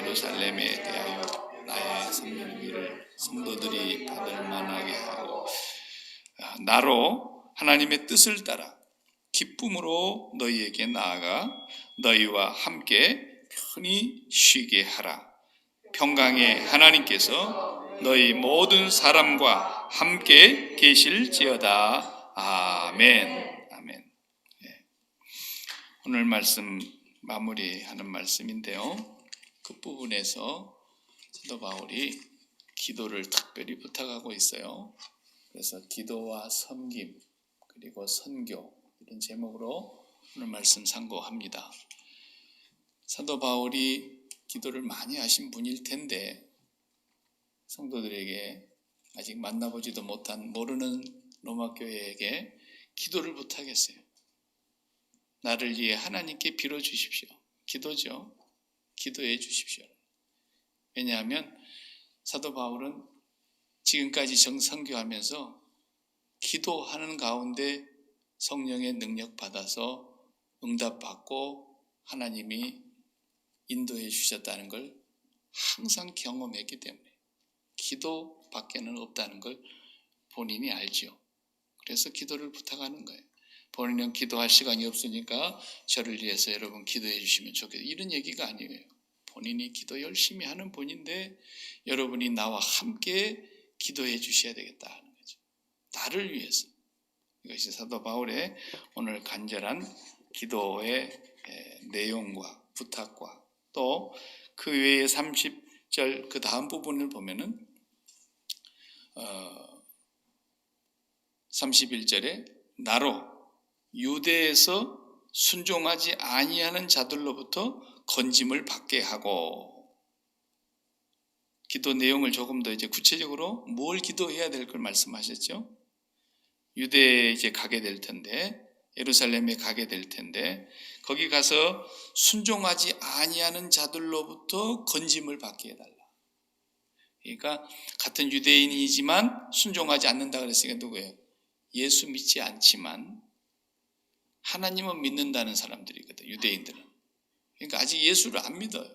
예루살렘에 대하여 나의 섬기는 일을 성도들이 받을 만하게 하고, 나로 하나님의 뜻을 따라 기쁨으로 너희에게 나아가 너희와 함께 편히 쉬게 하라. 평강의 하나님께서 너희 모든 사람과 함께 계실지어다. 아멘. 아멘. 오늘 말씀 마무리하는 말씀인데요, 그 부분에서 사도 바울이 기도를 특별히 부탁하고 있어요. 그래서 기도와 섬김 그리고 선교, 이런 제목으로 오늘 말씀 상고합니다. 사도 바울이 기도를 많이 하신 분일 텐데 성도들에게 아직 만나보지도 못한 모르는 로마 교회에게 기도를 부탁했어요. 나를 위해 하나님께 빌어주십시오. 기도죠. 기도해 주십시오. 왜냐하면 사도 바울은 지금까지 선교하면서 기도하는 가운데 성령의 능력 받아서 응답받고 하나님이 인도해 주셨다는 걸 항상 경험했기 때문에 기도밖에는 없다는 걸 본인이 알죠. 그래서 기도를 부탁하는 거예요. 본인은 기도할 시간이 없으니까 저를 위해서 여러분 기도해 주시면 좋겠어요, 이런 얘기가 아니에요. 본인이 기도 열심히 하는 분인데 여러분이 나와 함께 기도해 주셔야 되겠다 하는 거죠. 나를 위해서. 이것이 사도 바울의 오늘 간절한 기도의 내용과 부탁과 또 그 외에 30절 그 다음 부분을 보면은 31절에 나로 유대에서 순종하지 아니하는 자들로부터 건짐을 받게 하고, 기도 내용을 조금 더 이제 구체적으로 뭘 기도해야 될 걸 말씀하셨죠. 유대에 이제 가게 될 텐데, 예루살렘에 가게 될 텐데 거기 가서 순종하지 아니하는 자들로부터 건짐을 받게 해달라. 그러니까 같은 유대인이지만 순종하지 않는다 그랬으니까 누구예요? 예수 믿지 않지만 하나님은 믿는다는 사람들이거든, 유대인들은. 그러니까 아직 예수를 안 믿어요.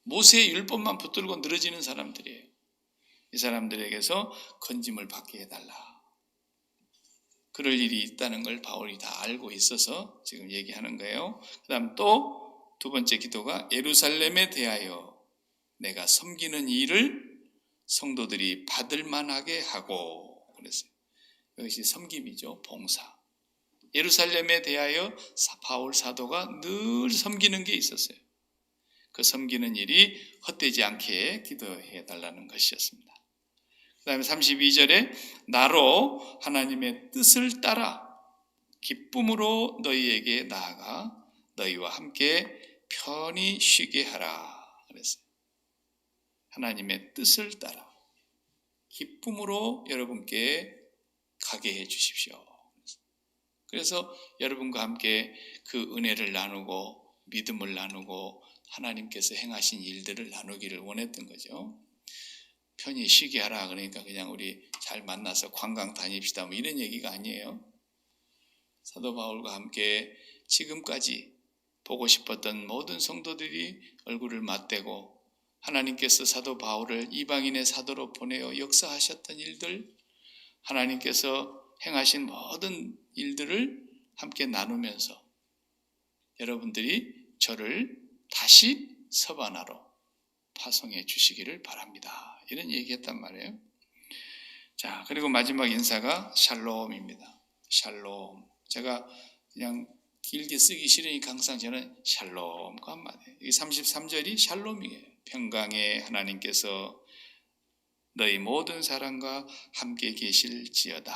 모세의 율법만 붙들고 늘어지는 사람들이에요. 이 사람들에게서 건짐을 받게 해달라. 그럴 일이 있다는 걸 바울이 다 알고 있어서 지금 얘기하는 거예요. 그 다음 또 두 번째 기도가 예루살렘에 대하여 내가 섬기는 일을 성도들이 받을 만하게 하고, 그랬어요. 이것이 섬김이죠, 봉사. 예루살렘에 대하여 바울 사도가 늘 섬기는 게 있었어요. 그 섬기는 일이 헛되지 않게 기도해 달라는 것이었습니다. 그 다음에 32절에 나로 하나님의 뜻을 따라 기쁨으로 너희에게 나아가 너희와 함께 편히 쉬게 하라 그랬어요. 하나님의 뜻을 따라 기쁨으로 여러분께 가게 해 주십시오. 그래서 여러분과 함께 그 은혜를 나누고 믿음을 나누고 하나님께서 행하신 일들을 나누기를 원했던 거죠. 편히 쉬게 하라 그러니까 그냥 우리 잘 만나서 관광 다닙시다 뭐 이런 얘기가 아니에요. 사도 바울과 함께 지금까지 보고 싶었던 모든 성도들이 얼굴을 맞대고 하나님께서 사도 바울을 이방인의 사도로 보내어 역사하셨던 일들, 하나님께서 행하신 모든 일들을 함께 나누면서 여러분들이 저를 다시 서바나로 파송해 주시기를 바랍니다. 이런 얘기했단 말이에요. 자, 그리고 마지막 인사가 샬롬입니다. 샬롬. 제가 그냥 길게 쓰기 싫으니까 항상 저는 샬롬 그 한마디예요. 이 33절이 샬롬이에요. 평강의 하나님께서 너희 모든 사람과 함께 계실지어다.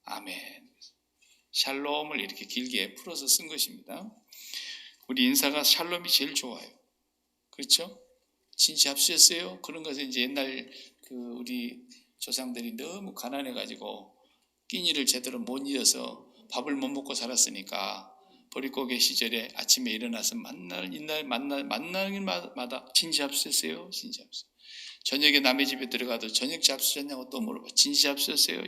아멘. 샬롬을 이렇게 길게 풀어서 쓴 것입니다. 우리 인사가 샬롬이 제일 좋아요. 그렇죠? 진짜 합수했어요? 그런 것은 이제 옛날 우리 조상들이 너무 가난해가지고 끼니를 제대로 못 이어서 밥을 못 먹고 살았으니까 보릿고개 시절에 아침에 일어나서 만나는 마다 진짜 합수했어요? 진짜 합수. 저녁에 남의 집에 들어가도 저녁 잡수셨냐고 또 물어봐. 진짜 잡수셨어요?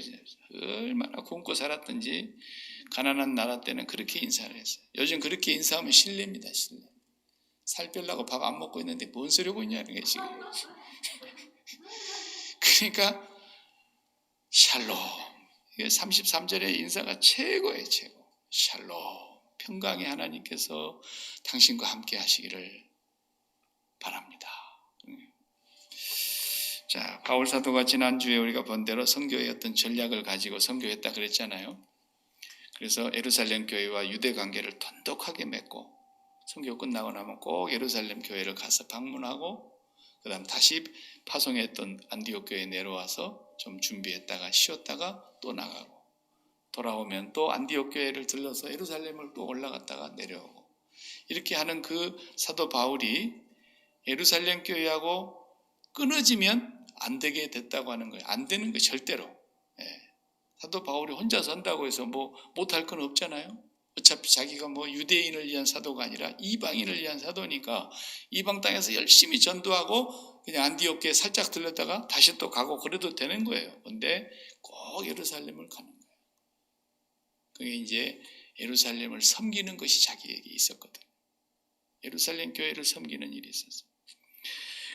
얼마나 굶고 살았던지 가난한 나라 때는 그렇게 인사를 했어요. 요즘 그렇게 인사하면 실례입니다. 실례. 살 빼려고 밥 안 먹고 있는데 뭔 소리 하고 있냐는 게 지금. 그러니까 샬롬. 이게 33절의 인사가 최고예요, 최고. 샬롬. 평강의 하나님께서 당신과 함께 하시기를 바랍니다. 자, 바울 사도가 지난주에 우리가 본 대로 선교의 어떤 전략을 가지고 선교했다 그랬잖아요. 그래서 예루살렘 교회와 유대 관계를 돈독하게 맺고 선교 끝나고 나면 꼭 예루살렘 교회를 가서 방문하고 그 다음 다시 파송했던 안디옥 교회에 내려와서 좀 준비했다가 쉬었다가 또 나가고 돌아오면 또 안디옥 교회를 들러서 예루살렘을 또 올라갔다가 내려오고 이렇게 하는 그 사도 바울이 예루살렘 교회하고 끊어지면 안 되게 됐다고 하는 거예요. 안 되는 거예요, 절대로. 예. 사도 바울이 혼자서 한다고 해서 뭐 못할 건 없잖아요. 어차피 자기가 뭐 유대인을 위한 사도가 아니라 이방인을 위한 사도니까 이방 땅에서 열심히 전도하고 그냥 안디옥에 살짝 들렸다가 다시 또 가고 그래도 되는 거예요. 근데 꼭 예루살렘을 가는 거예요. 그게 이제 예루살렘을 섬기는 것이 자기에게 있었거든. 예루살렘 교회를 섬기는 일이 있었어요.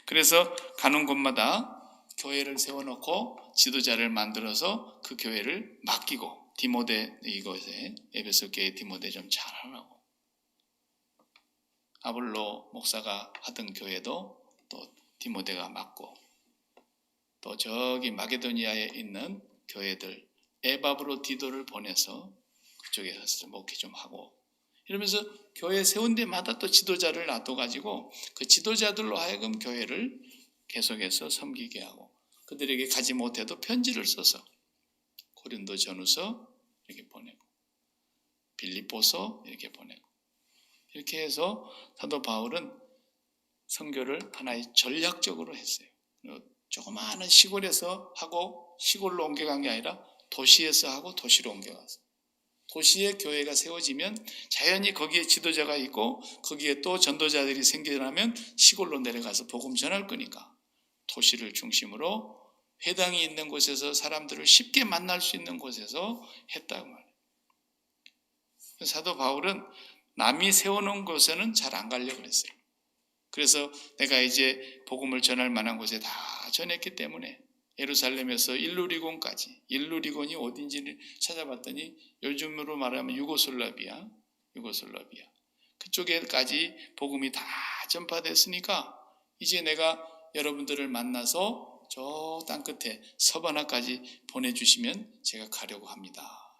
그래서 가는 곳마다 교회를 세워놓고 지도자를 만들어서 그 교회를 맡기고 디모데 이곳에 에베소 교회 디모데 좀 잘하라고 아볼로 목사가 하던 교회도 또 디모데가 맡고 또 저기 마게도니아에 있는 교회들 에바브로 디도를 보내서 그쪽에 가서 목회 좀 하고 이러면서 교회 세운 데마다 또 지도자를 놔둬가지고 그 지도자들로 하여금 교회를 계속해서 섬기게 하고 그들에게 가지 못해도 편지를 써서 고린도 전후서 이렇게 보내고 빌립보서 이렇게 보내고 이렇게 해서 사도 바울은 선교를 하나의 전략적으로 했어요. 조그마한 시골에서 하고 시골로 옮겨간 게 아니라 도시에서 하고 도시로 옮겨갔어요. 도시에 교회가 세워지면 자연히 거기에 지도자가 있고 거기에 또 전도자들이 생겨나면 시골로 내려가서 복음 전할 거니까 도시를 중심으로 회당이 있는 곳에서 사람들을 쉽게 만날 수 있는 곳에서 했다고 말해요. 사도 바울은 남이 세워놓은 곳에는 잘 안 가려고 그랬어요. 그래서 내가 이제 복음을 전할 만한 곳에 다 전했기 때문에 예루살렘에서 일루리곤까지 일루리곤이 어딘지를 찾아봤더니 요즘으로 말하면 유고슬라비아 그쪽에까지 복음이 다 전파됐으니까 이제 내가 여러분들을 만나서 저 땅끝에 서바나까지 보내주시면 제가 가려고 합니다.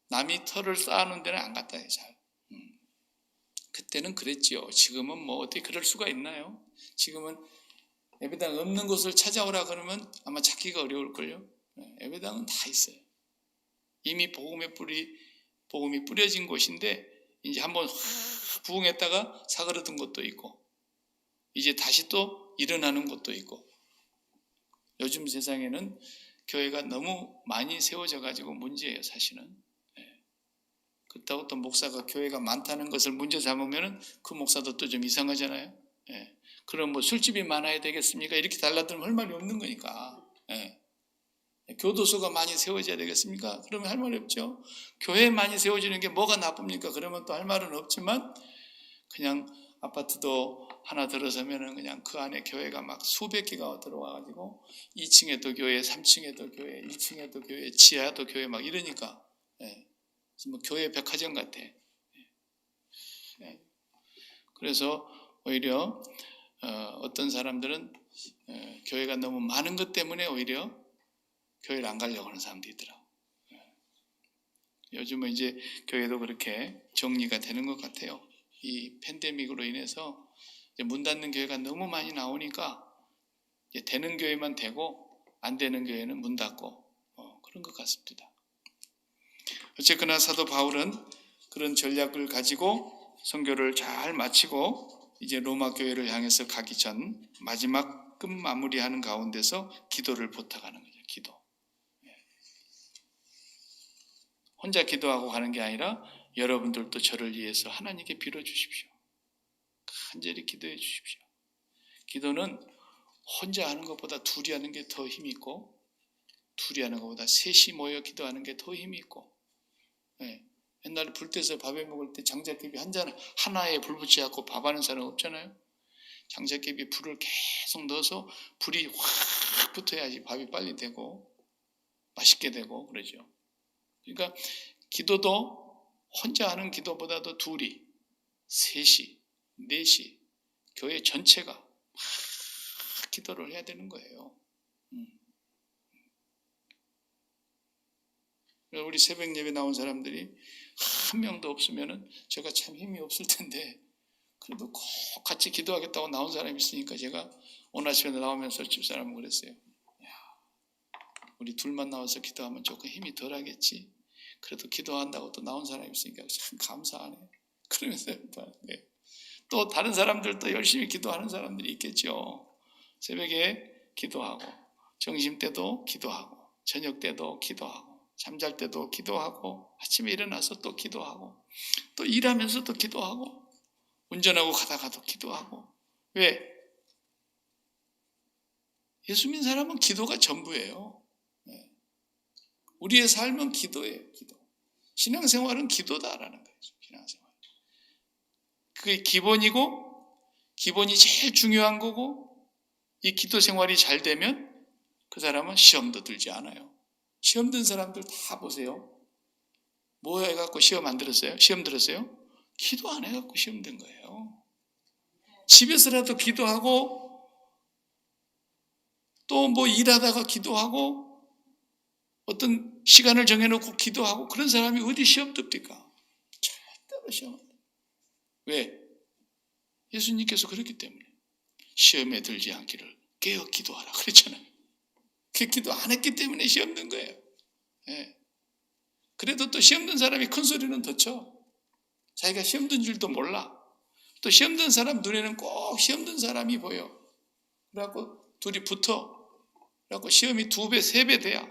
남이 터를 쌓아놓은 데는 안 갔다 해요. 그때는 그랬지요. 지금은 뭐 어떻게 그럴 수가 있나요? 지금은 예배당 없는 곳을 찾아오라 그러면 아마 찾기가 어려울걸요. 예배당은 다 있어요. 이미 복음이 뿌려진 곳인데 이제 한번 확 부흥했다가 사그러든 곳도 있고 이제 다시 또 일어나는 곳도 있고 요즘 세상에는 교회가 너무 많이 세워져 가지고 문제예요. 사실은. 그렇다고 또 목사가 교회가 많다는 것을 문제 삼으면 그 목사도 또 좀 이상하잖아요. 그럼 뭐 술집이 많아야 되겠습니까? 이렇게 달라들면 할 말이 없는 거니까. 교도소가 많이 세워져야 되겠습니까? 그러면 할 말이 없죠. 교회 많이 세워지는 게 뭐가 나쁩니까? 그러면 또 할 말은 없지만 그냥 아파트도 하나 들어서면은 그냥 그 안에 교회가 막 수백 개가 들어와가지고 2층에도 교회, 3층에도 교회, 1층에도 교회, 지하도 교회 막 이러니까 뭐 교회 백화점 같아. 그래서 오히려 어떤 사람들은 교회가 너무 많은 것 때문에 오히려 교회를 안 가려고 하는 사람도 있더라고. 요즘은 이제 교회도 그렇게 정리가 되는 것 같아요. 이 팬데믹으로 인해서 이제 문 닫는 교회가 너무 많이 나오니까 이제 되는 교회만 되고 안 되는 교회는 문 닫고 그런 것 같습니다. 어쨌거나 사도 바울은 그런 전략을 가지고 선교를 잘 마치고 이제 로마 교회를 향해서 가기 전 마지막 끝 마무리하는 가운데서 기도를 부탁하는 거죠. 기도. 혼자 기도하고 가는 게 아니라 여러분들도 저를 위해서 하나님께 빌어주십시오. 간절히 기도해 주십시오. 기도는 혼자 하는 것보다 둘이 하는 게 더 힘이 있고 둘이 하는 것보다 셋이 모여 기도하는 게 더 힘이 있고 옛날에 불 때서 밥에 먹을 때 장작개비 하나에 불 붙여갖고 밥하는 사람 없잖아요. 장작개비 불을 계속 넣어서 불이 확 붙어야지 밥이 빨리 되고 맛있게 되고 그러죠. 그러니까 기도도 혼자 하는 기도보다도 둘이, 셋이, 넷이, 교회 전체가 막 기도를 해야 되는 거예요. 우리 새벽 예배 나온 사람들이 한 명도 없으면은 제가 참 힘이 없을 텐데 그래도 꼭 같이 기도하겠다고 나온 사람이 있으니까 제가 오늘 아침에 나오면서 집사람은 그랬어요. 야, 우리 둘만 나와서 기도하면 조금 힘이 덜하겠지. 그래도 기도한다고 또 나온 사람이 있으니까 참 감사하네. 그러면서 네. 또 다른 사람들도 열심히 기도하는 사람들이 있겠죠. 새벽에 기도하고 점심 때도 기도하고 저녁 때도 기도하고 잠잘 때도 기도하고 아침에 일어나서 또 기도하고 또 일하면서 또 기도하고 운전하고 가다가도 기도하고. 왜? 예수 믿는 사람은 기도가 전부예요. 우리의 삶은 기도예요. 기도. 신앙생활은 기도다라는 거예요. 신앙생활. 그게 기본이고 기본이 제일 중요한 거고 이 기도 생활이 잘 되면 그 사람은 시험도 들지 않아요. 시험 든 사람들 다 보세요. 뭐 해갖고 시험 안 들었어요? 시험 들었어요? 기도 안 해갖고 시험 든 거예요. 집에서라도 기도하고 또 뭐 일하다가 기도하고 어떤 시간을 정해놓고 기도하고 그런 사람이 어디 시험 듭니까? 절대로 시험 안 돼. 왜? 예수님께서 그렇기 때문에 시험에 들지 않기를 깨어 기도하라 그랬잖아요. 그 기도 안 했기 때문에 시험 든 거예요. 예. 그래도 또 시험 든 사람이 큰 소리는 더 쳐. 자기가 시험 든 줄도 몰라. 또 시험 든 사람 눈에는 꼭 시험 든 사람이 보여. 그래갖고 둘이 붙어. 그래갖고 시험이 2배, 3배 돼야.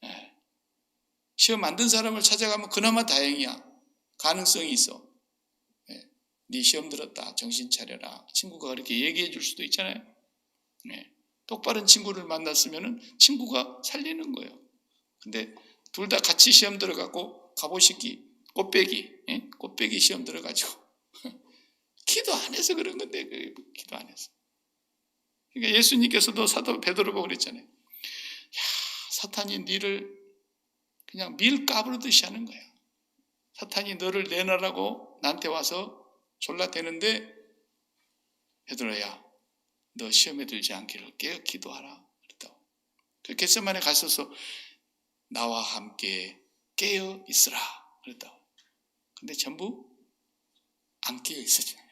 예. 시험 안 든 사람을 찾아가면 그나마 다행이야. 가능성이 있어. 예. 네 시험 들었다. 정신 차려라. 친구가 그렇게 얘기해 줄 수도 있잖아요. 예. 똑바른 친구를 만났으면 친구가 살리는 거예요. 근데 둘 다 같이 시험 들어가고 갑오시기, 꽃배기, 예? 꽃배기 시험 들어가지고 기도 안 해서 그런 건데 기도 안 해서. 그러니까 예수님께서도 사도 베드로 보고 그랬잖아요. 야, 사탄이 너를 그냥 밀 까부르듯이 하는 거야. 사탄이 너를 내놔라고 나한테 와서 졸라대는데 베드로야, 너 시험에 들지 않기를 깨어 기도하라 그랬다고. 겟세마네 가셔서 나와 함께 깨어 있으라 그랬다고. 근데 전부 안 깨어 있었잖아요.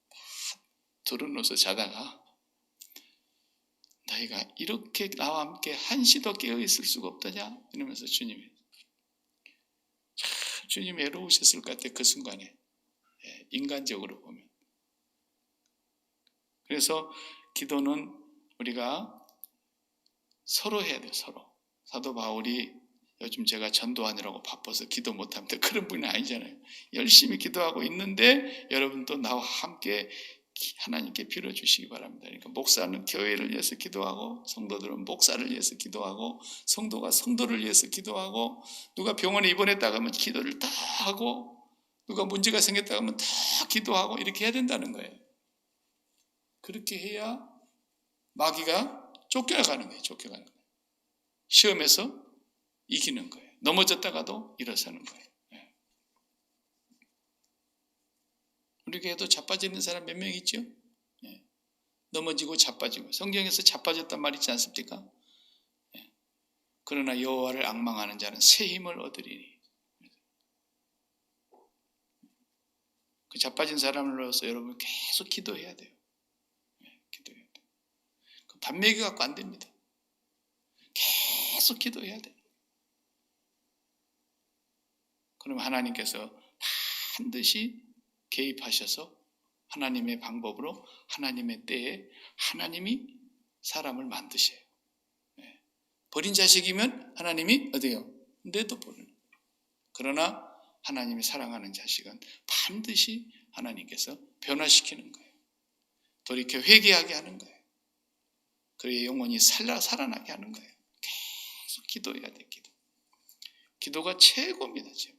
다 들어누워서 자다가 너희가 이렇게 나와 함께 한시도 깨어 있을 수가 없다냐 이러면서 주님이 외로우셨을 것 같아요. 그 순간에 인간적으로 보면. 그래서 기도는 우리가 서로 해야 돼요. 서로. 사도 바울이 요즘 제가 전도하느라고 바빠서 기도 못합니다. 그런 분이 아니잖아요. 열심히 기도하고 있는데 여러분도 나와 함께 하나님께 빌어주시기 바랍니다. 그러니까 목사는 교회를 위해서 기도하고 성도들은 목사를 위해서 기도하고 성도가 성도를 위해서 기도하고 누가 병원에 입원했다 하면 기도를 다 하고 누가 문제가 생겼다 하면 다 기도하고 이렇게 해야 된다는 거예요. 그렇게 해야 마귀가 쫓겨나가는 거예요. 쫓겨가는 거예요. 시험에서 이기는 거예요. 넘어졌다가도 일어서는 거예요. 우리 교회도 자빠지는 사람 몇 명 있죠? 넘어지고 자빠지고. 성경에서 자빠졌단 말 있지 않습니까? 그러나 여호와를 앙망하는 자는 새 힘을 얻으리니. 그 자빠진 사람을 위해서 여러분 계속 기도해야 돼요. 기도해야 돼요. 그 반매기 갖고 안 됩니다. 계속 기도해야 돼요. 그럼 하나님께서 반드시 개입하셔서 하나님의 방법으로 하나님의 때에 하나님이 사람을 만드셔요. 버린 자식이면 하나님이 어디요? 내도 버리는. 그러나 하나님이 사랑하는 자식은 반드시 하나님께서 변화시키는 거예요. 돌이켜 회개하게 하는 거예요. 그의 영혼이 살아나게 하는 거예요. 계속 기도해야 돼. 기도가 최고입니다. 최고.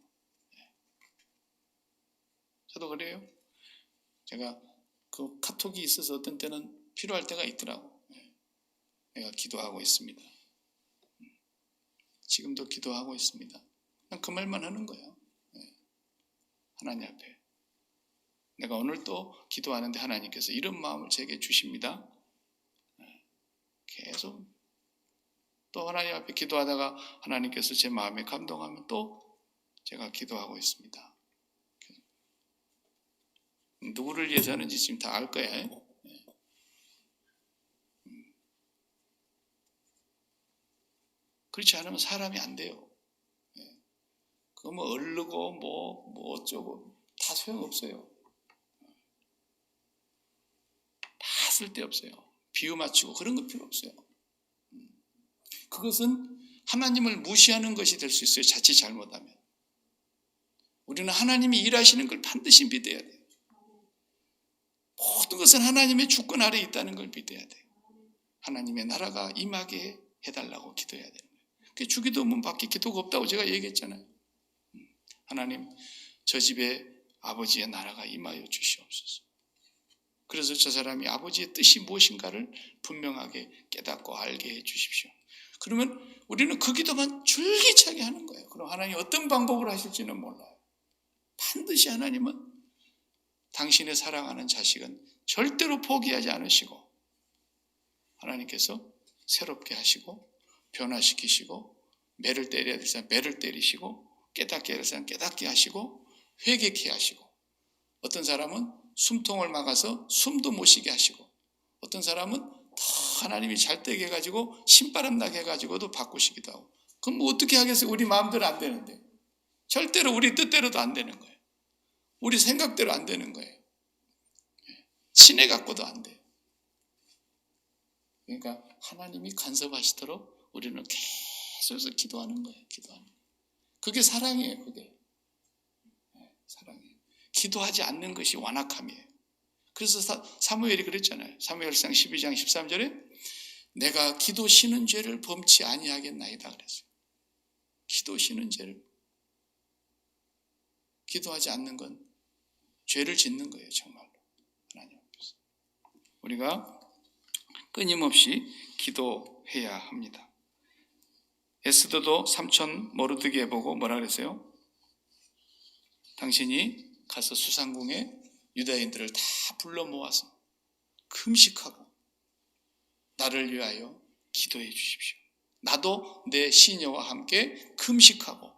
저도 그래요. 제가 그 카톡이 있어서 어떤 때는 필요할 때가 있더라고. 내가 기도하고 있습니다. 지금도 기도하고 있습니다. 그냥 그 말만 하는 거예요. 하나님 앞에. 내가 오늘 또 기도하는데 하나님께서 이런 마음을 제게 주십니다. 계속 또 하나님 앞에 기도하다가 하나님께서 제 마음에 감동하면 또 제가 기도하고 있습니다. 누구를 위해서 하는지 지금 다 알 거예요. 그렇지 않으면 사람이 안 돼요. 그거 뭐 얼르고 뭐 어쩌고 다 소용없어요. 다 쓸데없어요. 비유 맞추고 그런 거 필요 없어요. 그것은 하나님을 무시하는 것이 될 수 있어요. 자칫 잘못하면. 우리는 하나님이 일하시는 걸 반드시 믿어야 돼요. 모든 것은 하나님의 주권 아래에 있다는 걸 믿어야 돼요. 하나님의 나라가 임하게 해달라고 기도해야 되는 거예요. 주기도문 밖에 기도가 없다고 제가 얘기했잖아요. 하나님, 저 집에 아버지의 나라가 임하여 주시옵소서. 그래서 저 사람이 아버지의 뜻이 무엇인가를 분명하게 깨닫고 알게 해 주십시오. 그러면 우리는 그 기도만 줄기차게 하는 거예요. 그럼 하나님 어떤 방법으로 하실지는 몰라요. 반드시 하나님은 당신의 사랑하는 자식은 절대로 포기하지 않으시고 하나님께서 새롭게 하시고 변화시키시고 매를 때려야 될 사람 매를 때리시고 깨닫게 할 사람 깨닫게 하시고 회개케 하시고 어떤 사람은 숨통을 막아서 숨도 못 쉬게 하시고 어떤 사람은 더 하나님이 잘되게 해가지고 신바람 나게 해가지고도 바꾸시기도 하고 그럼 뭐 어떻게 하겠어요? 우리 마음대로 안 되는데 절대로 우리 뜻대로도 안 되는 거예요. 우리 생각대로 안 되는 거예요. 친해 갖고도 안 돼요. 그러니까 하나님이 간섭하시도록 우리는 계속해서 기도하는 거예요. 기도하는 거예요. 그게 사랑이에요. 그게 사랑이에요. 기도하지 않는 것이 완악함이에요. 그래서 사무엘이 그랬잖아요. 사무엘상 12장 13절에 내가 기도 쉬는 죄를 범치 아니하겠나이다 그랬어요. 기도 쉬는 죄를 기도하지 않는 건 죄를 짓는 거예요. 정말로 하나님 앞에서 우리가 끊임없이 기도해야 합니다. 에스더도 삼촌 모르드게 보고 뭐라 그랬어요? 당신이 가서 수상궁에 유다인들을 다 불러 모아서 금식하고 나를 위하여 기도해 주십시오. 나도 내 시녀와 함께 금식하고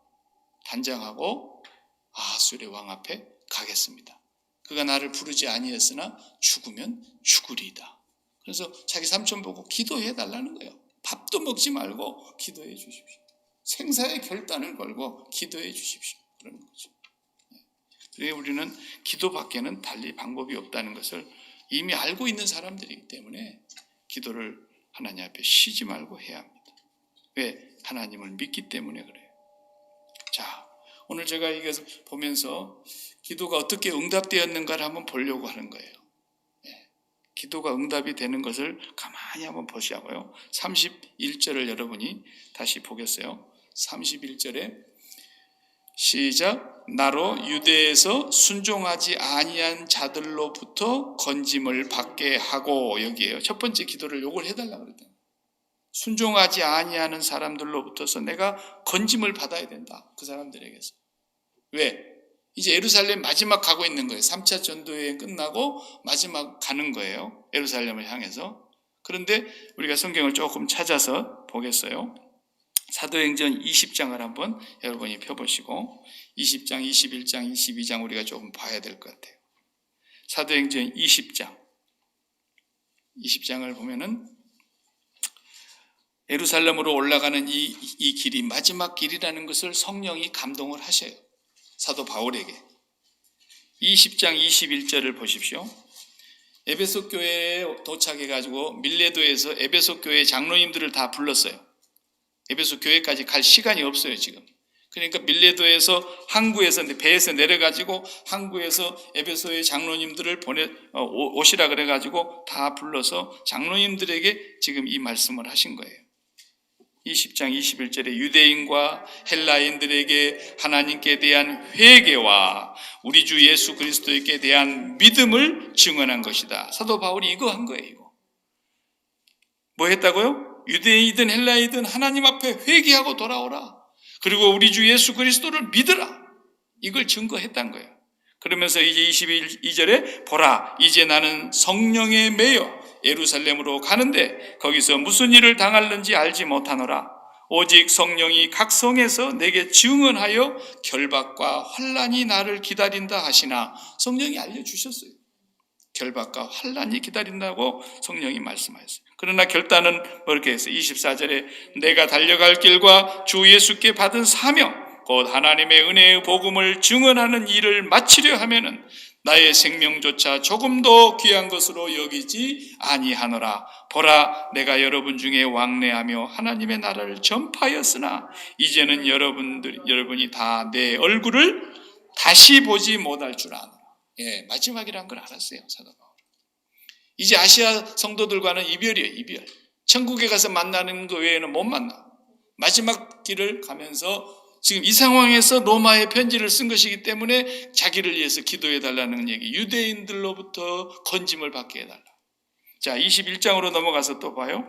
단장하고 아수르의 왕 앞에 가겠습니다. 그가 나를 부르지 아니했으나 죽으면 죽으리이다. 그래서 자기 삼촌 보고 기도해 달라는 거예요. 밥도 먹지 말고 기도해 주십시오. 생사의 결단을 걸고 기도해 주십시오. 그러는 거죠. 그래서 우리는 기도밖에는 달리 방법이 없다는 것을 이미 알고 있는 사람들이기 때문에 기도를 하나님 앞에 쉬지 말고 해야 합니다. 왜? 하나님을 믿기 때문에 그래요. 자, 오늘 제가 이것을 보면서 기도가 어떻게 응답되었는가를 한번 보려고 하는 거예요. 기도가 응답이 되는 것을 가만히 한번 보시자고요. 31절을 여러분이 다시 보겠어요. 31절에 시작. 나로 유대에서 순종하지 아니한 자들로부터 건짐을 받게 하고 여기에요. 첫 번째 기도를 요걸 해달라고 그랬다. 순종하지 아니하는 사람들로부터서 내가 건짐을 받아야 된다. 그 사람들에게서. 왜? 이제 예루살렘 마지막 가고 있는 거예요. 3차 전도여행 끝나고 마지막 가는 거예요. 예루살렘을 향해서. 그런데 우리가 성경을 조금 찾아서 보겠어요. 사도행전 20장을 한번 여러분이 펴보시고 20장, 21장, 22장 우리가 조금 봐야 될 것 같아요. 사도행전 20장을 보면은 예루살렘으로 올라가는 이 길이 마지막 길이라는 것을 성령이 감동을 하셔요. 사도 바울에게. 20장 21절을 보십시오. 에베소 교회에 도착해가지고 밀레도에서 에베소 교회 장로님들을 다 불렀어요. 에베소 교회까지 갈 시간이 없어요 지금. 그러니까 밀레도에서 항구에서 배에서 내려가지고 항구에서 에베소의 장로님들을 오시라 그래가지고 다 불러서 장로님들에게 지금 이 말씀을 하신 거예요. 20장 21절에 유대인과 헬라인들에게 하나님께 대한 회개와 우리 주 예수 그리스도께 대한 믿음을 증언한 것이다. 사도 바울이 이거 한 거예요. 이거. 뭐 했다고요? 유대인이든 헬라인이든 하나님 앞에 회개하고 돌아오라. 그리고 우리 주 예수 그리스도를 믿으라. 이걸 증거했단 거예요. 그러면서 이제 22절에 보라, 이제 나는 성령에 매여 예루살렘으로 가는데 거기서 무슨 일을 당할는지 알지 못하노라. 오직 성령이 각 성에서 내게 증언하여 결박과 환난이 나를 기다린다 하시나. 성령이 알려주셨어요. 결박과 환난이 기다린다고 성령이 말씀하셨어요. 그러나 결단은 그렇게 했어요. 24절에 내가 달려갈 길과 주 예수께 받은 사명 곧 하나님의 은혜의 복음을 증언하는 일을 마치려 하면은 나의 생명조차 조금도 귀한 것으로 여기지 아니하노라. 보라, 내가 여러분 중에 왕래하며 하나님의 나라를 전파하였으나 이제는 여러분이 다 내 얼굴을 다시 보지 못할 줄 아노라. 예, 마지막이란 걸 알았어요, 사도 바울. 이제 아시아 성도들과는 이별이에요, 이별. 천국에 가서 만나는 거 외에는 못 만나. 마지막 길을 가면서 지금 이 상황에서 로마에 편지를 쓴 것이기 때문에 자기를 위해서 기도해 달라는 얘기. 유대인들로부터 건짐을 받게 해달라. 자, 21장으로 넘어가서 또 봐요.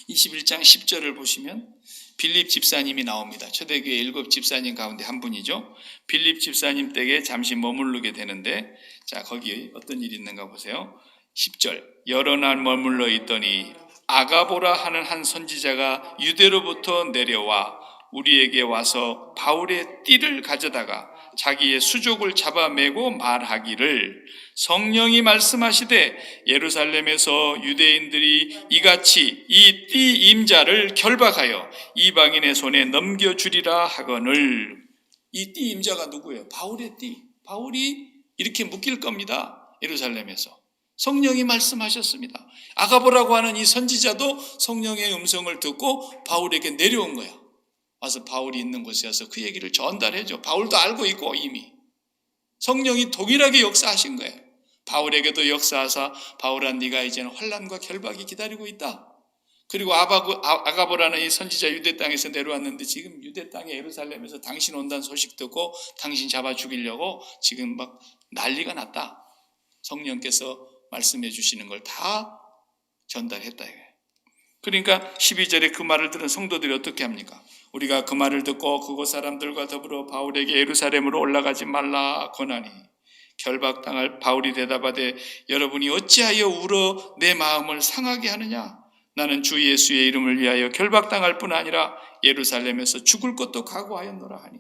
21장 10절을 보시면 빌립 집사님이 나옵니다. 초대교회 7 집사님 가운데 한 분이죠. 빌립 집사님 댁에 잠시 머무르게 되는데, 자, 거기 어떤 일이 있는가 보세요. 10절, 여러 날 머물러 있더니 아가보라 하는 한 선지자가 유대로부터 내려와 우리에게 와서 바울의 띠를 가져다가 자기의 수족을 잡아매고 말하기를 성령이 말씀하시되 예루살렘에서 유대인들이 이같이 이 띠 임자를 결박하여 이방인의 손에 넘겨주리라 하거늘. 이 띠 임자가 누구예요? 바울의 띠. 바울이 이렇게 묶일 겁니다. 예루살렘에서. 성령이 말씀하셨습니다. 아가보라고 하는 이 선지자도 성령의 음성을 듣고 바울에게 내려온 거야. 와서 바울이 있는 곳에 와서 그 얘기를 전달해줘. 바울도 알고 있고 이미 성령이 동일하게 역사하신 거예요. 바울에게도 역사하사 바울아, 네가 이제는 환난과 결박이 기다리고 있다. 그리고 아가보라는 이 선지자 유대 땅에서 내려왔는데 지금 유대 땅에 예루살렘에서 당신 온다는 소식 듣고 당신 잡아 죽이려고 지금 막 난리가 났다. 성령께서 말씀해 주시는 걸 다 전달했다. 그러니까 12절에 그 말을 들은 성도들이 어떻게 합니까? 우리가 그 말을 듣고 그곳 사람들과 더불어 바울에게 예루살렘으로 올라가지 말라 권하니 결박당할 바울이 대답하되 여러분이 어찌하여 울어 내 마음을 상하게 하느냐? 나는 주 예수의 이름을 위하여 결박당할 뿐 아니라 예루살렘에서 죽을 것도 각오하였노라 하니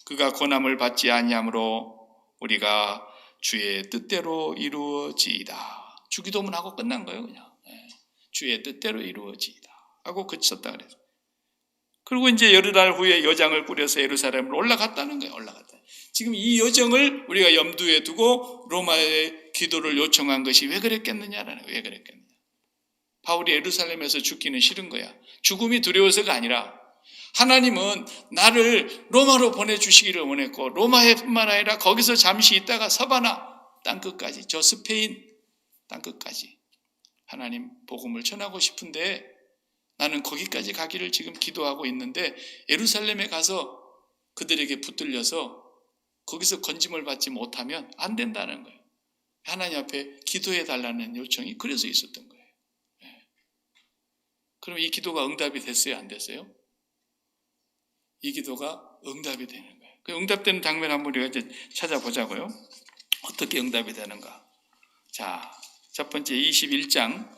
그가 고난을 받지 아니하므로 우리가 주의 뜻대로 이루어지이다. 주기도문하고 끝난 거예요. 그냥 주의 뜻대로 이루어지이다 하고 그쳤다 그래서. 그리고 이제 여러 달 후에 여장을 꾸려서 예루살렘으로 올라갔다는 거예요. 올라갔다. 지금 이 여정을 우리가 염두에 두고 로마의 기도를 요청한 것이 왜 그랬겠느냐라는 거예요. 왜 그랬겠느냐. 바울이 예루살렘에서 죽기는 싫은 거야. 죽음이 두려워서가 아니라 하나님은 나를 로마로 보내주시기를 원했고 로마에 뿐만 아니라 거기서 잠시 있다가 서바나 땅끝까지, 저 스페인 땅끝까지 하나님 복음을 전하고 싶은데 나는 거기까지 가기를 지금 기도하고 있는데 예루살렘에 가서 그들에게 붙들려서 거기서 건짐을 받지 못하면 안 된다는 거예요. 하나님 앞에 기도해 달라는 요청이 그래서 있었던 거예요. 그럼 이 기도가 응답이 됐어요? 안 됐어요? 이 기도가 응답이 되는 거예요. 그 응답되는 장면 한번 우리가 이제 찾아보자고요. 어떻게 응답이 되는가? 자, 첫 번째 21장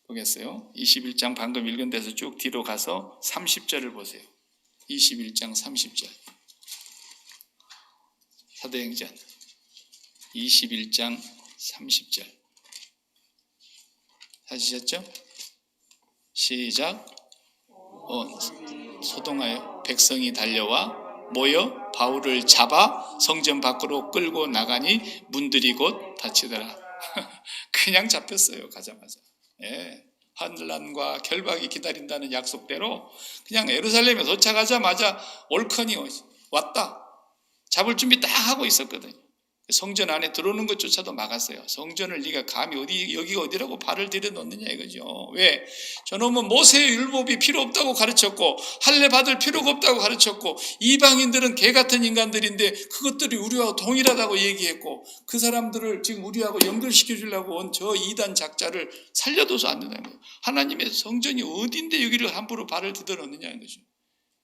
보겠어요. 21장 방금 읽은 데서 쭉 뒤로 가서 30절을 보세요. 21장 30절. 사도행전 21장 30절. 찾으셨죠? 시작. 소동하여 백성이 달려와 모여 바울을 잡아 성전 밖으로 끌고 나가니 문들이 곧 닫히더라. 그냥 잡혔어요. 가자마자. 예, 환난과 결박이 기다린다는 약속대로 그냥 예루살렘에 도착하자마자 올커니 왔다. 잡을 준비 딱 하고 있었거든요. 성전 안에 들어오는 것조차도 막았어요. 성전을 네가 감히 여기가 어디라고 발을 들여놓느냐 이거죠. 왜? 저놈은 모세의 율법이 필요 없다고 가르쳤고 할례 받을 필요가 없다고 가르쳤고 이방인들은 개 같은 인간들인데 그것들이 우리하고 동일하다고 얘기했고 그 사람들을 지금 우리하고 연결시켜 주려고 온 저 이단 작자를 살려둬서 안 된다는 거예요. 하나님의 성전이 어딘데 여기를 함부로 발을 들여놓느냐는 거죠.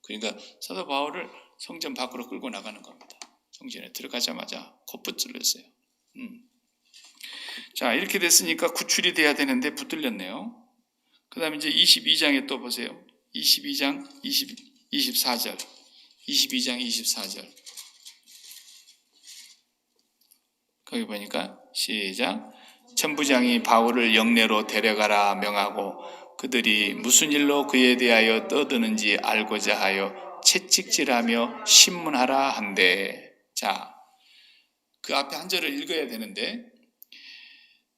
그러니까 사도 바울을 성전 밖으로 끌고 나가는 겁니다. 성전에 들어가자마자 콧붙질렀어요. 자, 이렇게 됐으니까 구출이 돼야 되는데 붙들렸네요. 그 다음에 이제 22장에 또 보세요. 22장 24절. 22장 24절. 거기 보니까 시작. 천부장이 바울을 영내로 데려가라 명하고 그들이 무슨 일로 그에 대하여 떠드는지 알고자 하여 채찍질하며 신문하라 한대. 자, 그 앞에 한 절을 읽어야 되는데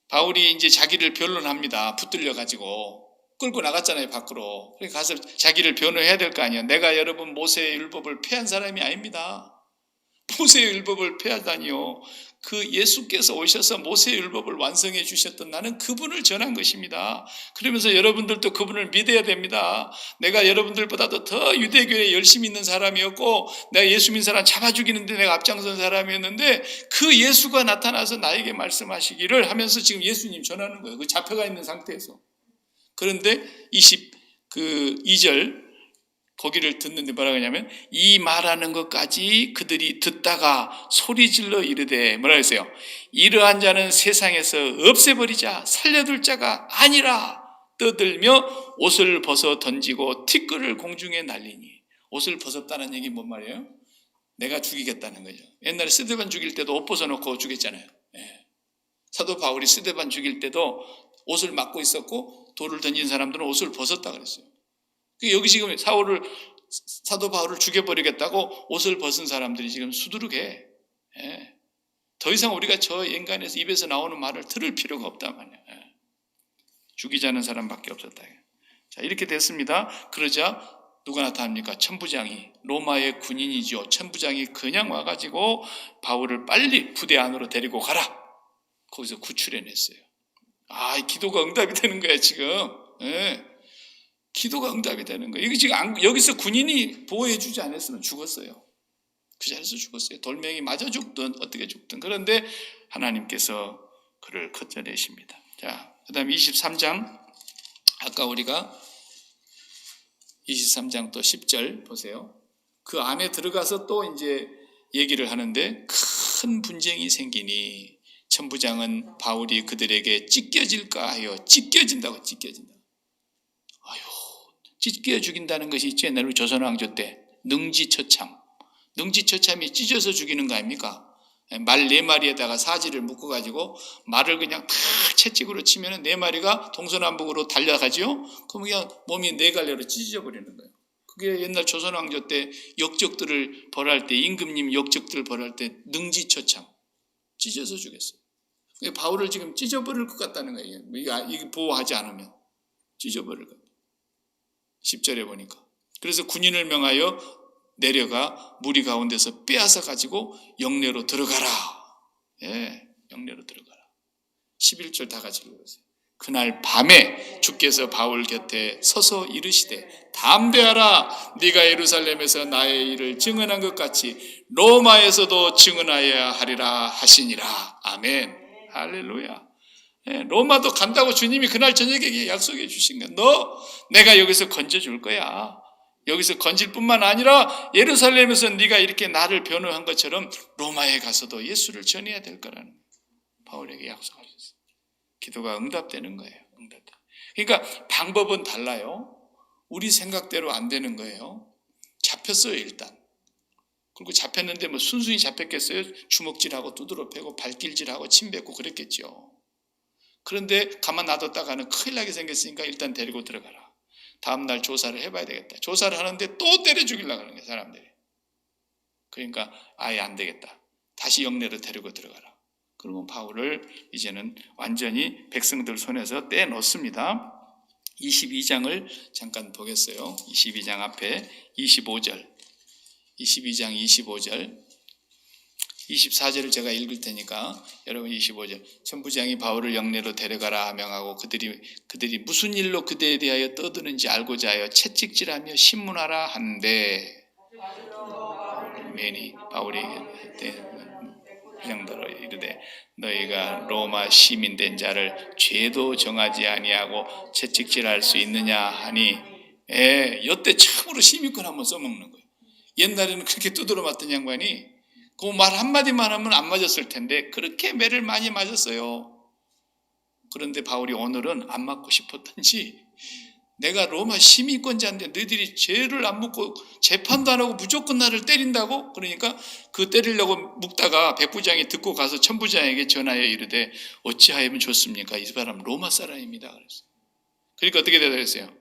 바울이 이제 자기를 변론합니다. 붙들려가지고 끌고 나갔잖아요, 밖으로. 그러니까 가서 자기를 변호해야 될 거 아니에요. 내가 여러분 모세의 율법을 폐한 사람이 아닙니다. 모세의 율법을 폐하다니요. 그 예수께서 오셔서 모세의 율법을 완성해 주셨던 나는 그분을 전한 것입니다. 그러면서 여러분들도 그분을 믿어야 됩니다. 내가 여러분들보다도 더 유대교에 열심히 있는 사람이었고 내가 예수 믿는 사람 잡아 죽이는데 내가 앞장선 사람이었는데 그 예수가 나타나서 나에게 말씀하시기를 하면서 지금 예수님 전하는 거예요. 그 잡혀가 있는 상태에서. 그런데 2절 거기를 듣는데 뭐라고 하냐면 이 말하는 것까지 그들이 듣다가 소리질러 이르되 뭐라 했어요? 이러한 자는 세상에서 없애버리자 살려둘 자가 아니라 떠들며 옷을 벗어 던지고 티끌을 공중에 날리니. 옷을 벗었다는 얘기 뭔 말이에요? 내가 죽이겠다는 거죠. 옛날에 스데반 죽일 때도 옷 벗어놓고 죽였잖아요. 예. 사도 바울이 스데반 죽일 때도 옷을 막고 있었고 돌을 던진 사람들은 옷을 벗었다 그랬어요. 여기 지금 사도 바울을 죽여버리겠다고 옷을 벗은 사람들이 지금 수두룩해. 예. 더 이상 우리가 저 인간에서 입에서 나오는 말을 들을 필요가 없단 말이야. 예. 죽이자는 사람밖에 없었다. 자, 이렇게 됐습니다. 그러자 누가 나타납니까? 천부장이, 로마의 군인이죠. 천부장이 그냥 와가지고 바울을 빨리 부대 안으로 데리고 가라. 거기서 구출해냈어요. 아, 기도가 응답이 되는 거야 지금. 예. 기도가 응답이 되는 거예요. 이게 지금 여기서 군인이 보호해주지 않았으면 죽었어요. 그 자리에서 죽었어요. 돌멩이 맞아 죽든 어떻게 죽든. 그런데 하나님께서 그를 건져내십니다. 자, 그 다음 23장. 아까 우리가 23장 또 10절 보세요. 그 안에 들어가서 또 이제 얘기를 하는데 큰 분쟁이 생기니 천부장은 바울이 그들에게 찢겨질까 하여 찢겨진다고. 아유, 찢겨 죽인다는 것이 있죠. 옛날 우리 조선왕조 때 능지처참. 능지처참이 찢어서 죽이는 거 아닙니까? 말 4마리에다가 사지를 묶어가지고 말을 그냥 탁 채찍으로 치면 4마리가 동서남북으로 달려가지요. 그럼 그냥 몸이 4갈래로 찢어버리는 거예요. 그게 옛날 조선왕조 때 역적들을 벌할 때 임금님 역적들을 벌할 때 능지처참 찢어서 죽였어요. 바울을 지금 찢어버릴 것 같다는 거예요. 이게 보호하지 않으면 찢어버릴 것 같아요. 10절에 보니까. 그래서 군인을 명하여 내려가 무리 가운데서 빼앗아 가지고 영내로 들어가라. 예, 영내로 들어가라. 11절 다 같이 읽어보세요. 그날 밤에 주께서 바울 곁에 서서 이르시되 담대하라. 네가 예루살렘에서 나의 일을 증언한 것 같이 로마에서도 증언하여야 하리라 하시니라. 아멘. 할렐루야. 로마도 간다고 주님이 그날 저녁에 약속해 주신 거야. 내가 여기서 건져줄 거야. 여기서 건질 뿐만 아니라 예루살렘에서 네가 이렇게 나를 변호한 것처럼 로마에 가서도 예수를 전해야 될 거라는 거예요. 바울에게 약속하셨어요. 기도가 응답되는 거예요. 그러니까 방법은 달라요. 우리 생각대로 안 되는 거예요. 잡혔어요, 일단. 그리고 잡혔는데 뭐 순순히 잡혔겠어요? 주먹질하고 두드러 패고 발길질하고 침 뱉고 그랬겠죠. 그런데 가만 놔뒀다가는 큰일 나게 생겼으니까 일단 데리고 들어가라. 다음날 조사를 해봐야 되겠다. 조사를 하는데 또 때려 죽이려고 하는 거예요, 사람들이. 그러니까 아예 안 되겠다. 다시 영내로 데리고 들어가라. 그러면 바울을 이제는 완전히 백성들 손에서 떼놓습니다. 22장을 잠깐 보겠어요. 22장 앞에 25절. 22장 25절. 24절을 제가 읽을 테니까 여러분 25절. 천부장이 바울을 영내로 데려가라 명하고 그들이 무슨 일로 그대에 대하여 떠드는지 알고자 하여 채찍질하며 신문하라 하는데 맨이 바울에게 부장들어 이르되 너희가 로마 시민 된 자를 죄도 정하지 아니하고 채찍질할 수 있느냐 하니 여태 처음으로 시민권 한번 써먹는 거예요. 옛날에는 그렇게 두드러 맞던 양반이 그 말 한마디만 하면 안 맞았을 텐데 그렇게 매를 많이 맞았어요. 그런데 바울이 오늘은 안 맞고 싶었던지 내가 로마 시민권자인데 너희들이 죄를 안 묻고 재판도 안 하고 무조건 나를 때린다고? 그러니까 그 때리려고 묵다가 백부장이 듣고 가서 천부장에게 전하여 이르되 어찌하면 좋습니까? 이 사람 로마 사람입니다. 그랬어요. 그러니까 어떻게 대답했어요?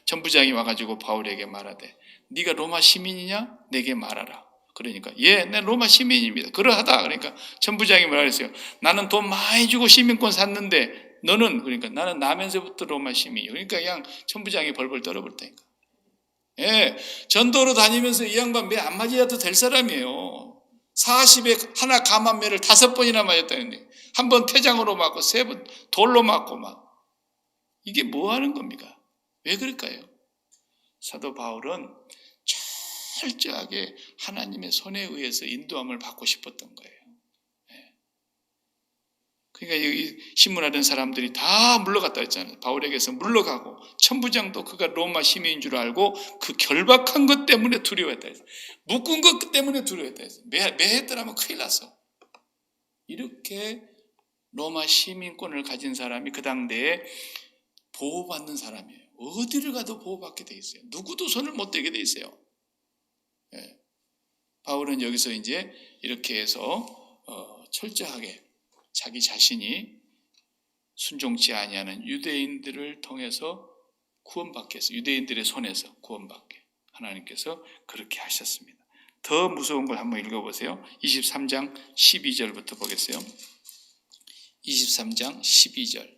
천부장이 와가지고 바울에게 말하되 네가 로마 시민이냐? 내게 말하라. 그러니까 내 로마 시민입니다. 그러하다. 그러니까 천부장이 뭐라 그랬어요? 나는 돈 많이 주고 시민권 샀는데 너는 그러니까 나는 나면서부터 로마 시민이에요. 그러니까 그냥 천부장이 벌벌 떨어버렸다니까. 전도로 다니면서 이 양반 매 안 맞아도 될 사람이에요. 40에 하나 감한 매를 5번이나 맞았다는데 한 번 퇴장으로 맞고 3번 돌로 맞고 막 이게 뭐 하는 겁니까? 왜 그럴까요? 사도 바울은 철저하게 하나님의 손에 의해서 인도함을 받고 싶었던 거예요. 그러니까 여기 신문하던 사람들이 다 물러갔다 했잖아요. 바울에게서 물러가고 천부장도 그가 로마 시민인 줄 알고 그 결박한 것 때문에 두려워했다 했어요. 묶은 것 때문에 두려워했다 했어요. 매했더라면 큰일 났어. 이렇게 로마 시민권을 가진 사람이 그 당대에 보호받는 사람이에요. 어디를 가도 보호받게 돼 있어요. 누구도 손을 못 대게 돼 있어요. 바울은 여기서 이제 이렇게 해서 철저하게 자기 자신이 순종치 아니하는 유대인들을 통해서 구원받게 해서 유대인들의 손에서 구원받게 하나님께서 그렇게 하셨습니다. 더 무서운 걸 한번 읽어보세요. 23장 12절부터 보겠어요. 23장 12절.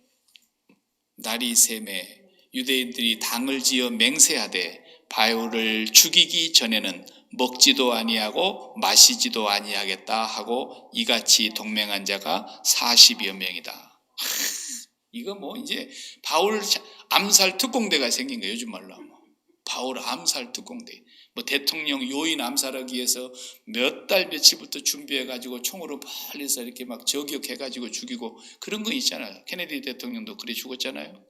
날이 새매 유대인들이 당을 지어 맹세하되 바울을 죽이기 전에는 먹지도 아니하고 마시지도 아니하겠다 하고 이같이 동맹한 자가 40여 명이다. 이거 뭐 이제 바울 암살 특공대가 생긴 거예요. 요즘 말로 하면 바울 암살 특공대. 뭐 대통령 요인 암살하기 위해서 몇 달 며칠부터 준비해가지고 총으로 멀리서 이렇게 막 저격해가지고 죽이고 그런 거 있잖아요. 케네디 대통령도 그래 죽었잖아요.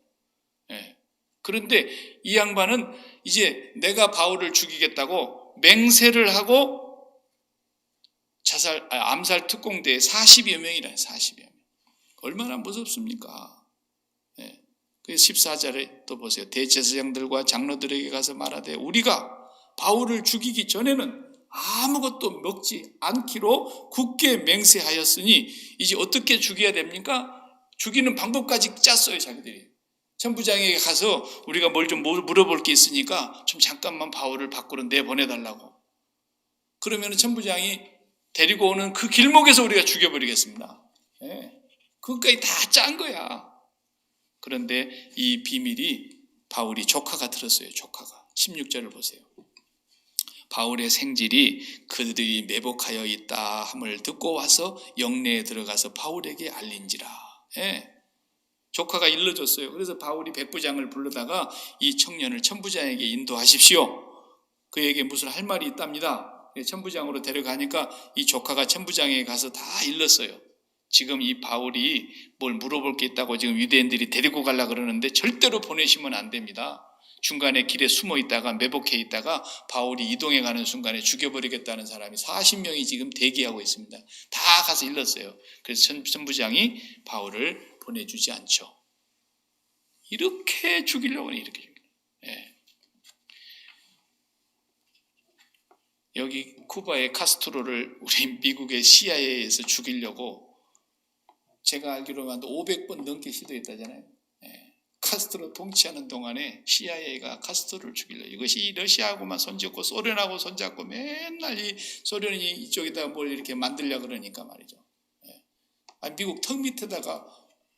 그런데 이 양반은 이제 내가 바울을 죽이겠다고 맹세를 하고 암살 특공대에 40여 명이라요. 40여 명. 얼마나 무섭습니까? 그래서 14절에 또 보세요. 대제사장들과 장로들에게 가서 말하되 우리가 바울을 죽이기 전에는 아무것도 먹지 않기로 굳게 맹세하였으니 이제 어떻게 죽여야 됩니까? 죽이는 방법까지 짰어요. 자기들이. 천부장에게 가서 우리가 뭘 좀 물어볼 게 있으니까 좀 잠깐만 바울을 밖으로 내보내달라고. 그러면 천부장이 데리고 오는 그 길목에서 우리가 죽여버리겠습니다. 그것까지 다 짠 거야. 그런데 이 비밀이 바울이 조카가 들었어요. 조카가. 16절을 보세요. 바울의 생질이 그들이 매복하여 있다 함을 듣고 와서 영내에 들어가서 바울에게 알린지라. 조카가 일러줬어요. 그래서 바울이 백부장을 불러다가 이 청년을 천부장에게 인도하십시오. 그에게 무슨 할 말이 있답니다. 천부장으로 데려가니까 이 조카가 천부장에게 가서 다 일렀어요. 지금 이 바울이 뭘 물어볼 게 있다고 지금 유대인들이 데리고 가려고 그러는데 절대로 보내시면 안 됩니다. 중간에 길에 숨어 있다가 매복해 있다가 바울이 이동해 가는 순간에 죽여버리겠다는 사람이 40명이 지금 대기하고 있습니다. 다 가서 일렀어요. 그래서 천부장이 바울을 보내주지 않죠. 이렇게 죽이려고 해요. 이렇게 죽이려고. 여기 쿠바의 카스트로를 우리 미국의 CIA에서 죽이려고 제가 알기로는 500번 넘게 시도했다잖아요. 카스트로 통치하는 동안에 CIA가 카스트로를 죽이려고. 이것이 러시아하고만 손잡고 소련하고 손잡고 맨날 이 소련이 이쪽에다가 뭘 이렇게 만들려고 그러니까 말이죠. 미국 턱 밑에다가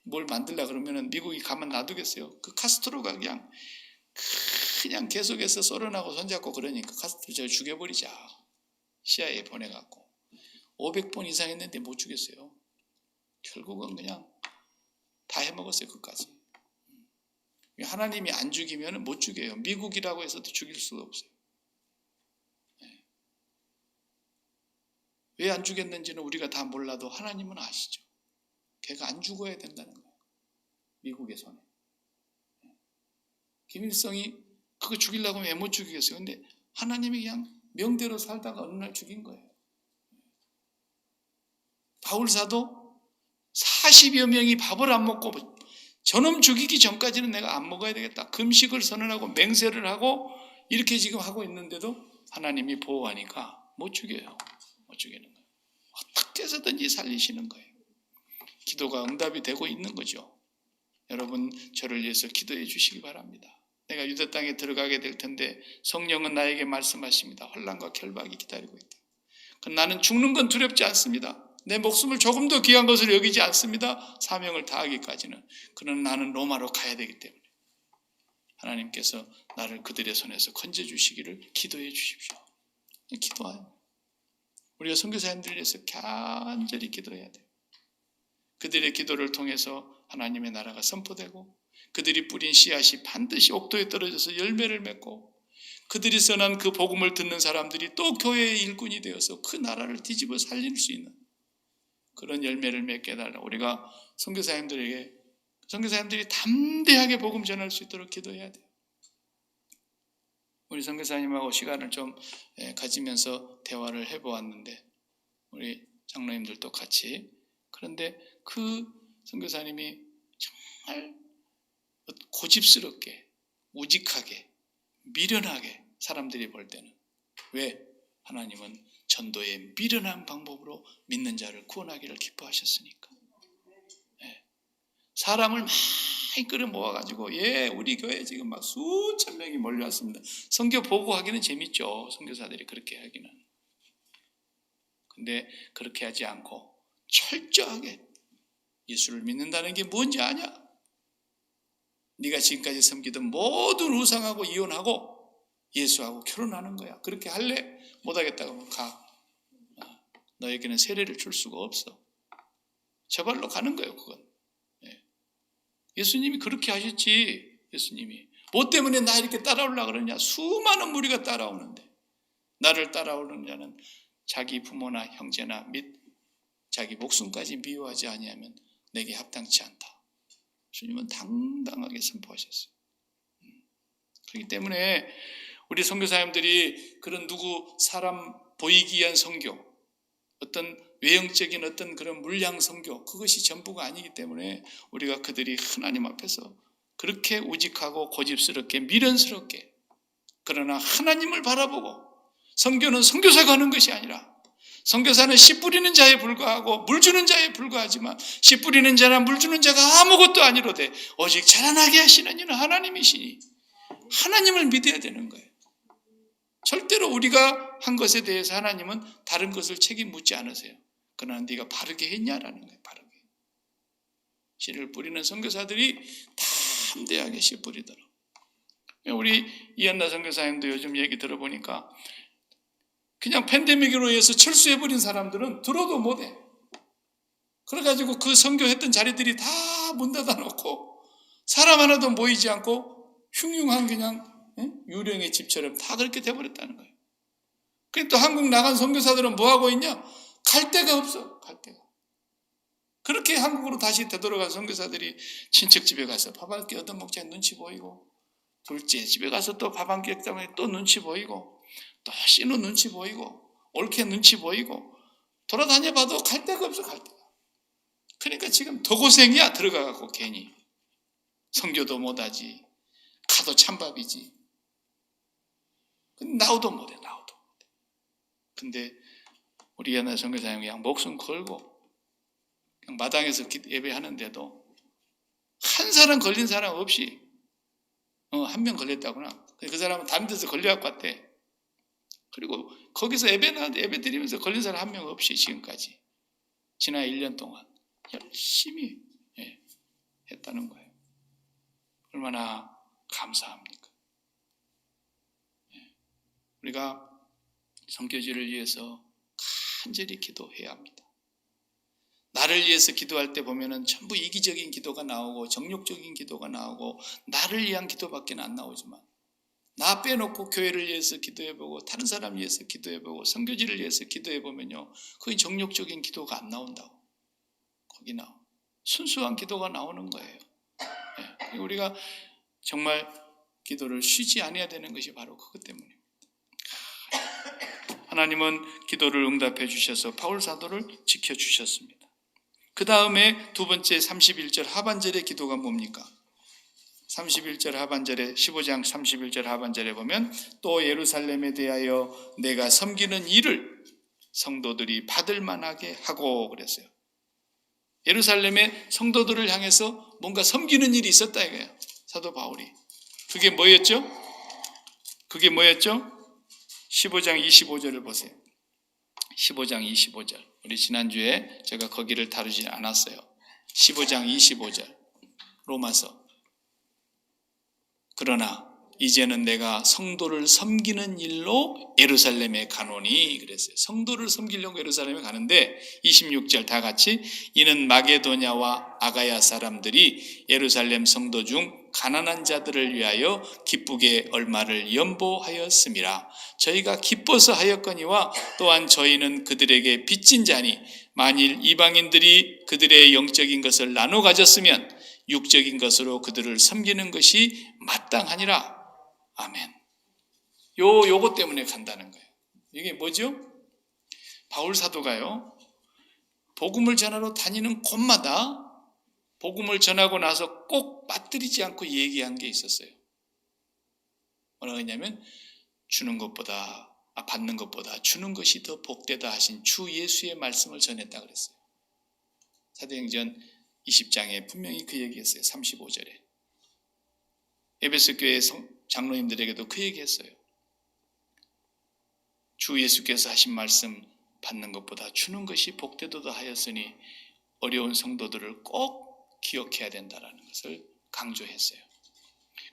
뭘 만들려고 그러면은 미국이 가만 놔두겠어요. 그 카스트로가 그냥 계속해서 소련하고 손잡고 그러니까 카스트로 저를 죽여버리자. CIA 보내갖고. 500번 이상 했는데 못 죽였어요. 결국은 그냥 다 해먹었어요. 끝까지. 하나님이 안 죽이면 못 죽여요. 미국이라고 해서도 죽일 수가 없어요. 왜 안 죽였는지는 우리가 다 몰라도 하나님은 아시죠. 걔가 안 죽어야 된다는 거예요. 미국의 손에. 김일성이 그거 죽이려고 왜 못 죽이겠어요. 근데 하나님이 그냥 명대로 살다가 어느 날 죽인 거예요. 바울사도 40여 명이 밥을 안 먹고 저놈 죽이기 전까지는 내가 안 먹어야 되겠다. 금식을 선언하고 맹세를 하고 이렇게 지금 하고 있는데도 하나님이 보호하니까 못 죽여요. 못 죽이는 거예요. 어떻게 해서든지 살리시는 거예요. 기도가 응답이 되고 있는 거죠. 여러분 저를 위해서 기도해 주시기 바랍니다. 내가 유대 땅에 들어가게 될 텐데 성령은 나에게 말씀하십니다. 환난과 결박이 기다리고 있다. 나는 죽는 건 두렵지 않습니다. 내 목숨을 조금 더 귀한 것으로 여기지 않습니다. 사명을 다하기까지는. 그러나 나는 로마로 가야 되기 때문에 하나님께서 나를 그들의 손에서 건져주시기를 기도해 주십시오. 기도해요. 우리가 선교사님들 위해서 간절히 기도해야 돼요. 그들의 기도를 통해서 하나님의 나라가 선포되고 그들이 뿌린 씨앗이 반드시 옥토에 떨어져서 열매를 맺고 그들이 전한 그 복음을 듣는 사람들이 또 교회의 일꾼이 되어서 그 나라를 뒤집어 살릴 수 있는 그런 열매를 맺게 해달라. 우리가 선교사님들이 담대하게 복음 전할 수 있도록 기도해야 돼요. 우리 선교사님하고 시간을 좀 가지면서 대화를 해보았는데 우리 장로님들도 같이. 그런데 그 선교사님이 정말 고집스럽게 우직하게 미련하게 사람들이 볼 때는 왜? 하나님은 전도의 미련한 방법으로 믿는 자를 구원하기를 기뻐하셨으니까. 사람을 많이 끌어 모아가지고 우리 교회에 지금 막 수천 명이 몰려왔습니다. 선교 보고하기는 재밌죠. 선교사들이 그렇게 하기는. 근데 그렇게 하지 않고 철저하게 예수를 믿는다는 게 뭔지 아냐? 네가 지금까지 섬기던 모든 우상하고 이혼하고 예수하고 결혼하는 거야. 그렇게 할래? 못하겠다고 하면 가. 너에게는 세례를 줄 수가 없어. 저발로 가는 거예요. 그건. 예수님이 그렇게 하셨지. 예수님이 뭐 때문에 나 이렇게 따라오려고 그러냐? 수많은 무리가 따라오는데 나를 따라오는 자는 자기 부모나 형제나 및 자기 목숨까지 미워하지 아니하면 내게 합당치 않다. 주님은 당당하게 선포하셨어요. 그렇기 때문에 우리 선교사님들이 그런 사람 보이기 위한 선교, 어떤 외형적인 어떤 그런 물량 선교, 그것이 전부가 아니기 때문에 우리가 그들이 하나님 앞에서 그렇게 우직하고 고집스럽게 미련스럽게 그러나 하나님을 바라보고 선교는 선교사가 하는 것이 아니라 선교사는 씨 뿌리는 자에 불과하고 물 주는 자에 불과하지만 씨 뿌리는 자나 물 주는 자가 아무것도 아니로되 오직 자라나게 하시는 이는 하나님이시니 하나님을 믿어야 되는 거예요. 절대로 우리가 한 것에 대해서 하나님은 다른 것을 책임 묻지 않으세요. 그러나 네가 바르게 했냐라는 거예요. 바르게. 씨를 뿌리는 선교사들이 담대하게 씨 뿌리도록. 우리 이한나 선교사님도 요즘 얘기 들어보니까 그냥 팬데믹으로 해서 철수해버린 사람들은 들어도 못해. 그래가지고 그 선교했던 자리들이 다 문 닫아놓고 사람 하나도 모이지 않고 흉흉한 그냥 유령의 집처럼 다 그렇게 돼버렸다는 거예요. 그리고 또 한국 나간 선교사들은 뭐하고 있냐? 갈 데가 없어. 갈 데가. 그렇게 한국으로 다시 되돌아간 선교사들이 친척 집에 가서 밥 한 끼 얻어먹자 눈치 보이고 둘째 집에 가서 또 밥 한 끼 때문에 또 눈치 보이고 또 신우 눈치 보이고 올케 눈치 보이고 돌아다녀봐도 갈 데가 없어. 갈 데가. 그러니까 지금 더 고생이야. 들어가갖고 괜히 선교도 못하지 가도 찬밥이지. 나오도 못해. 근데 우리 옛날 선교사님이 그냥 목숨 걸고 그냥 마당에서 예배하는데도 한 사람 걸린 사람 없이 한 명 걸렸다구나. 그 사람은 다른 데서 걸려갖고 왔대. 그리고 거기서 예배 드리면서 걸린 사람 한 명 없이 지금까지 지난 1년 동안 열심히 했다는 거예요. 얼마나 감사합니까? 우리가 선교지를 위해서 간절히 기도해야 합니다. 나를 위해서 기도할 때 보면은 전부 이기적인 기도가 나오고 정욕적인 기도가 나오고 나를 위한 기도밖에 안 나오지만 나 빼놓고 교회를 위해서 기도해보고 다른 사람 위해서 기도해보고 선교지를 위해서 기도해보면요, 거의 정욕적인 기도가 안 나온다고. 거기 순수한 기도가 나오는 거예요. 네. 우리가 정말 기도를 쉬지 않아야 되는 것이 바로 그것 때문입니다. 하나님은 기도를 응답해 주셔서 바울 사도를 지켜주셨습니다. 그 다음에 두 번째 31절 하반절의 기도가 뭡니까? 31절 하반절에 15장 31절 하반절에 보면 또 예루살렘에 대하여 내가 섬기는 일을 성도들이 받을 만하게 하고 그랬어요. 예루살렘의 성도들을 향해서 뭔가 섬기는 일이 있었다 이거예요. 사도 바울이. 그게 뭐였죠? 15장 25절을 보세요. 15장 25절. 우리 지난주에 제가 거기를 다루지 않았어요. 15장 25절. 로마서. 그러나 이제는 내가 성도를 섬기는 일로 예루살렘에 가노니 그랬어요. 성도를 섬기려고 예루살렘에 가는데 26절 다 같이 이는 마게도냐와 아가야 사람들이 예루살렘 성도 중 가난한 자들을 위하여 기쁘게 얼마를 연보하였음이라. 저희가 기뻐서 하였거니와 또한 저희는 그들에게 빚진 자니 만일 이방인들이 그들의 영적인 것을 나눠 가졌으면 육적인 것으로 그들을 섬기는 것이 마땅하니라. 아멘. 요것 때문에 간다는 거예요. 이게 뭐죠? 바울 사도가요, 복음을 전하러 다니는 곳마다 복음을 전하고 나서 꼭 빠뜨리지 않고 얘기한 게 있었어요. 뭐라고 했냐면 받는 것보다 주는 것이 더 복되다 하신 주 예수의 말씀을 전했다 그랬어요. 사도행전 20장에 분명히 그 얘기했어요. 35절에. 에베소 교회 장로님들에게도 그 얘기했어요. 주 예수께서 하신 말씀 받는 것보다 주는 것이 복되도다 하였으니 어려운 성도들을 꼭 기억해야 된다는 것을 강조했어요.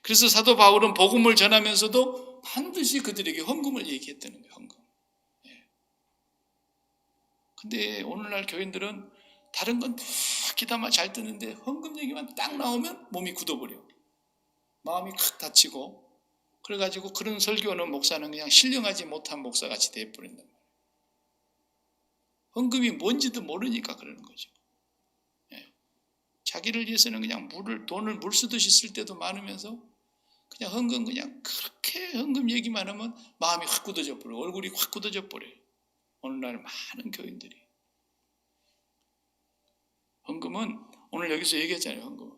그래서 사도 바울은 복음을 전하면서도 반드시 그들에게 헌금을 얘기했다는 거예요. 헌금. 근데 오늘날 교인들은 다른 건 다 기타만 잘 듣는데 헌금 얘기만 딱 나오면 몸이 굳어버려. 마음이 칵 다치고, 그래가지고 그런 설교는 목사는 그냥 신령하지 못한 목사같이 돼버린단 말이에요. 헌금이 뭔지도 모르니까 그러는 거죠. 자기를 위해서는 그냥 돈을 물 쓰듯이 쓸 때도 많으면서 그냥 헌금 그냥 그렇게 헌금 얘기만 하면 마음이 확 굳어져 버려요. 얼굴이 확 굳어져 버려요. 오늘날 많은 교인들이. 헌금은 오늘 여기서 얘기했잖아요. 헌금은